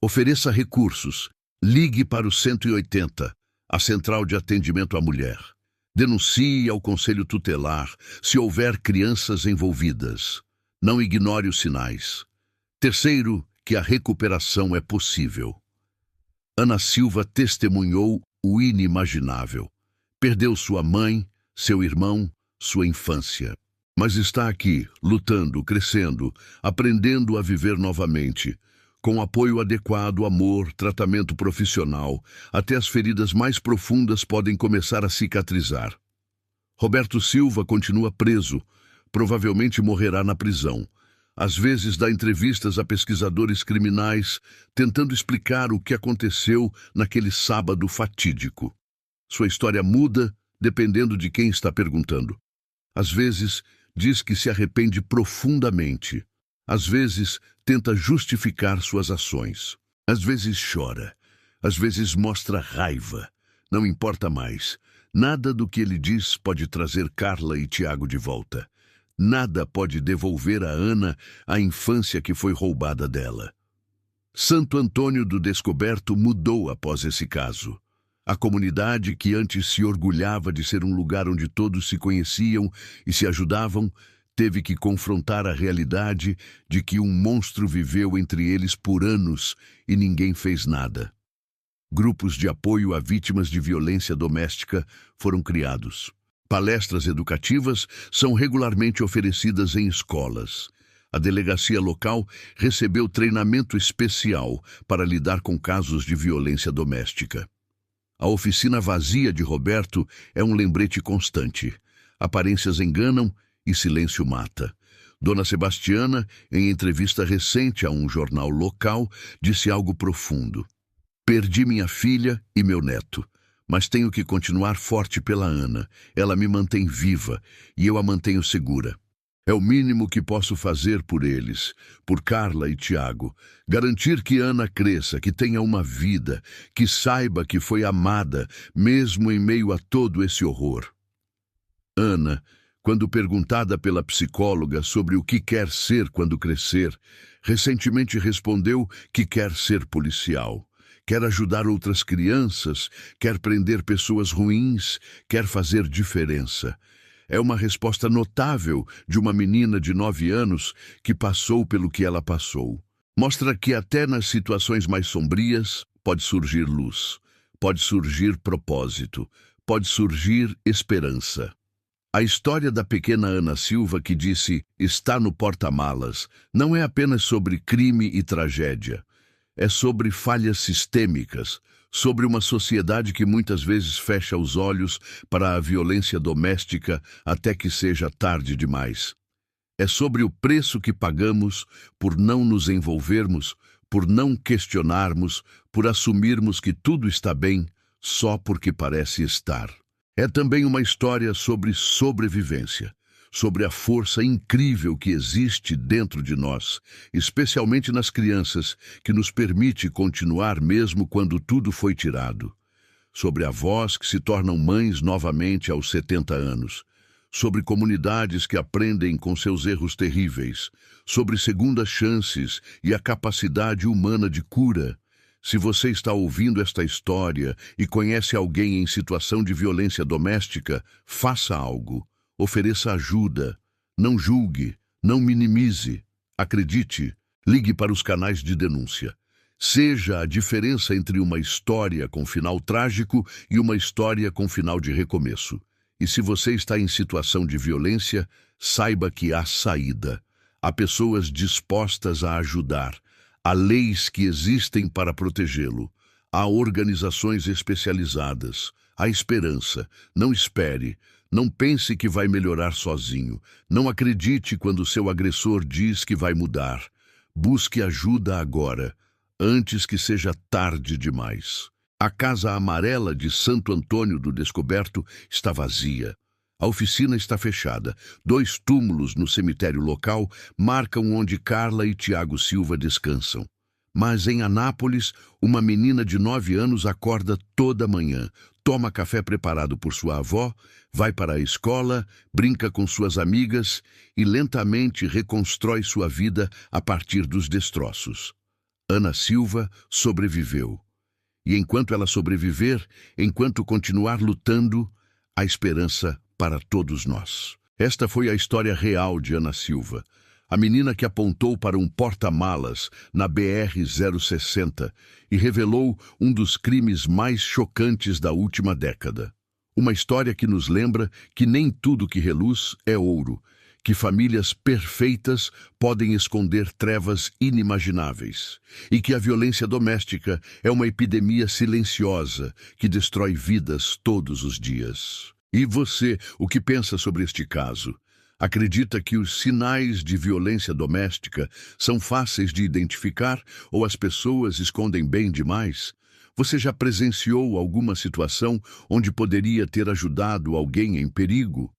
Ofereça recursos. Ligue para o 180, a Central de Atendimento à Mulher. Denuncie ao Conselho Tutelar se houver crianças envolvidas. Não ignore os sinais. Terceiro, que a recuperação é possível. Ana Silva testemunhou o inimaginável. Perdeu sua mãe, seu irmão, sua infância. Mas está aqui, lutando, crescendo, aprendendo a viver novamente. Com apoio adequado, amor, tratamento profissional, até as feridas mais profundas podem começar a cicatrizar. Roberto Silva continua preso, provavelmente morrerá na prisão. Às vezes dá entrevistas a pesquisadores criminais, tentando explicar o que aconteceu naquele sábado fatídico. Sua história muda dependendo de quem está perguntando. Às vezes diz que se arrepende profundamente. Às vezes tenta justificar suas ações. Às vezes chora. Às vezes mostra raiva. Não importa mais. Nada do que ele diz pode trazer Carla e Tiago de volta. Nada pode devolver a Ana a infância que foi roubada dela. Santo Antônio do Descoberto mudou após esse caso. A comunidade que antes se orgulhava de ser um lugar onde todos se conheciam e se ajudavam, teve que confrontar a realidade de que um monstro viveu entre eles por anos e ninguém fez nada. Grupos de apoio a vítimas de violência doméstica foram criados. Palestras educativas são regularmente oferecidas em escolas. A delegacia local recebeu treinamento especial para lidar com casos de violência doméstica. A oficina vazia de Roberto é um lembrete constante. Aparências enganam e silêncio mata. Dona Sebastiana, em entrevista recente a um jornal local, disse algo profundo. Perdi minha filha e meu neto, mas tenho que continuar forte pela Ana. Ela me mantém viva e eu a mantenho segura. É o mínimo que posso fazer por eles, por Carla e Tiago. Garantir que Ana cresça, que tenha uma vida, que saiba que foi amada, mesmo em meio a todo esse horror. Ana, quando perguntada pela psicóloga sobre o que quer ser quando crescer, recentemente respondeu que quer ser policial. Quer ajudar outras crianças, quer prender pessoas ruins, quer fazer diferença. É uma resposta notável de uma menina de 9 anos que passou pelo que ela passou. Mostra que até nas situações mais sombrias pode surgir luz, pode surgir propósito, pode surgir esperança. A história da pequena Ana Silva que disse "está no porta-malas" não é apenas sobre crime e tragédia. É sobre falhas sistêmicas, sobre uma sociedade que muitas vezes fecha os olhos para a violência doméstica até que seja tarde demais. É sobre o preço que pagamos por não nos envolvermos, por não questionarmos, por assumirmos que tudo está bem só porque parece estar. É também uma história sobre sobrevivência, sobre a força incrível que existe dentro de nós, especialmente nas crianças, que nos permite continuar mesmo quando tudo foi tirado. Sobre avós que se tornam mães novamente aos 70 anos. Sobre comunidades que aprendem com seus erros terríveis. Sobre segundas chances e a capacidade humana de cura. Se você está ouvindo esta história e conhece alguém em situação de violência doméstica, faça algo. Ofereça ajuda. Não julgue. Não minimize. Acredite. Ligue para os canais de denúncia. Seja a diferença entre uma história com final trágico e uma história com final de recomeço. E se você está em situação de violência, saiba que há saída. Há pessoas dispostas a ajudar. Há leis que existem para protegê-lo. Há organizações especializadas. Há esperança. Não espere. Não pense que vai melhorar sozinho. Não acredite quando seu agressor diz que vai mudar. Busque ajuda agora, antes que seja tarde demais. A Casa Amarela de Santo Antônio do Descoberto está vazia. A oficina está fechada. 2 túmulos no cemitério local marcam onde Carla e Tiago Silva descansam. Mas em Anápolis, uma menina de 9 anos acorda toda manhã, toma café preparado por sua avó, vai para a escola, brinca com suas amigas e lentamente reconstrói sua vida a partir dos destroços. Ana Silva sobreviveu. E enquanto ela sobreviver, enquanto continuar lutando, há esperança para todos nós. Esta foi a história real de Ana Silva, a menina que apontou para um porta-malas na BR-060 e revelou um dos crimes mais chocantes da última década. Uma história que nos lembra que nem tudo que reluz é ouro, que famílias perfeitas podem esconder trevas inimagináveis e que a violência doméstica é uma epidemia silenciosa que destrói vidas todos os dias. E você, o que pensa sobre este caso? Acredita que os sinais de violência doméstica são fáceis de identificar ou as pessoas escondem bem demais? Você já presenciou alguma situação onde poderia ter ajudado alguém em perigo?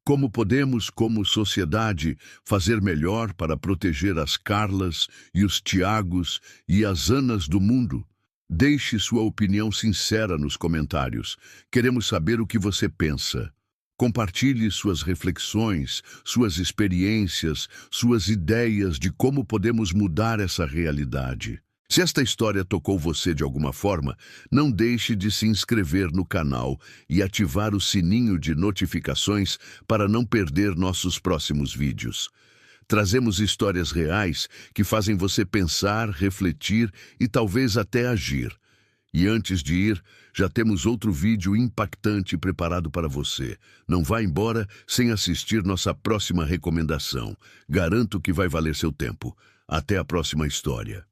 Como podemos, como sociedade, fazer melhor para proteger as Carlas e os Tiagos e as Anas do mundo? Deixe sua opinião sincera nos comentários. Queremos saber o que você pensa. Compartilhe suas reflexões, suas experiências, suas ideias de como podemos mudar essa realidade. Se esta história tocou você de alguma forma, não deixe de se inscrever no canal e ativar o sininho de notificações para não perder nossos próximos vídeos. Trazemos histórias reais que fazem você pensar, refletir e talvez até agir. E antes de ir, já temos outro vídeo impactante preparado para você. Não vá embora sem assistir nossa próxima recomendação. Garanto que vai valer seu tempo. Até a próxima história.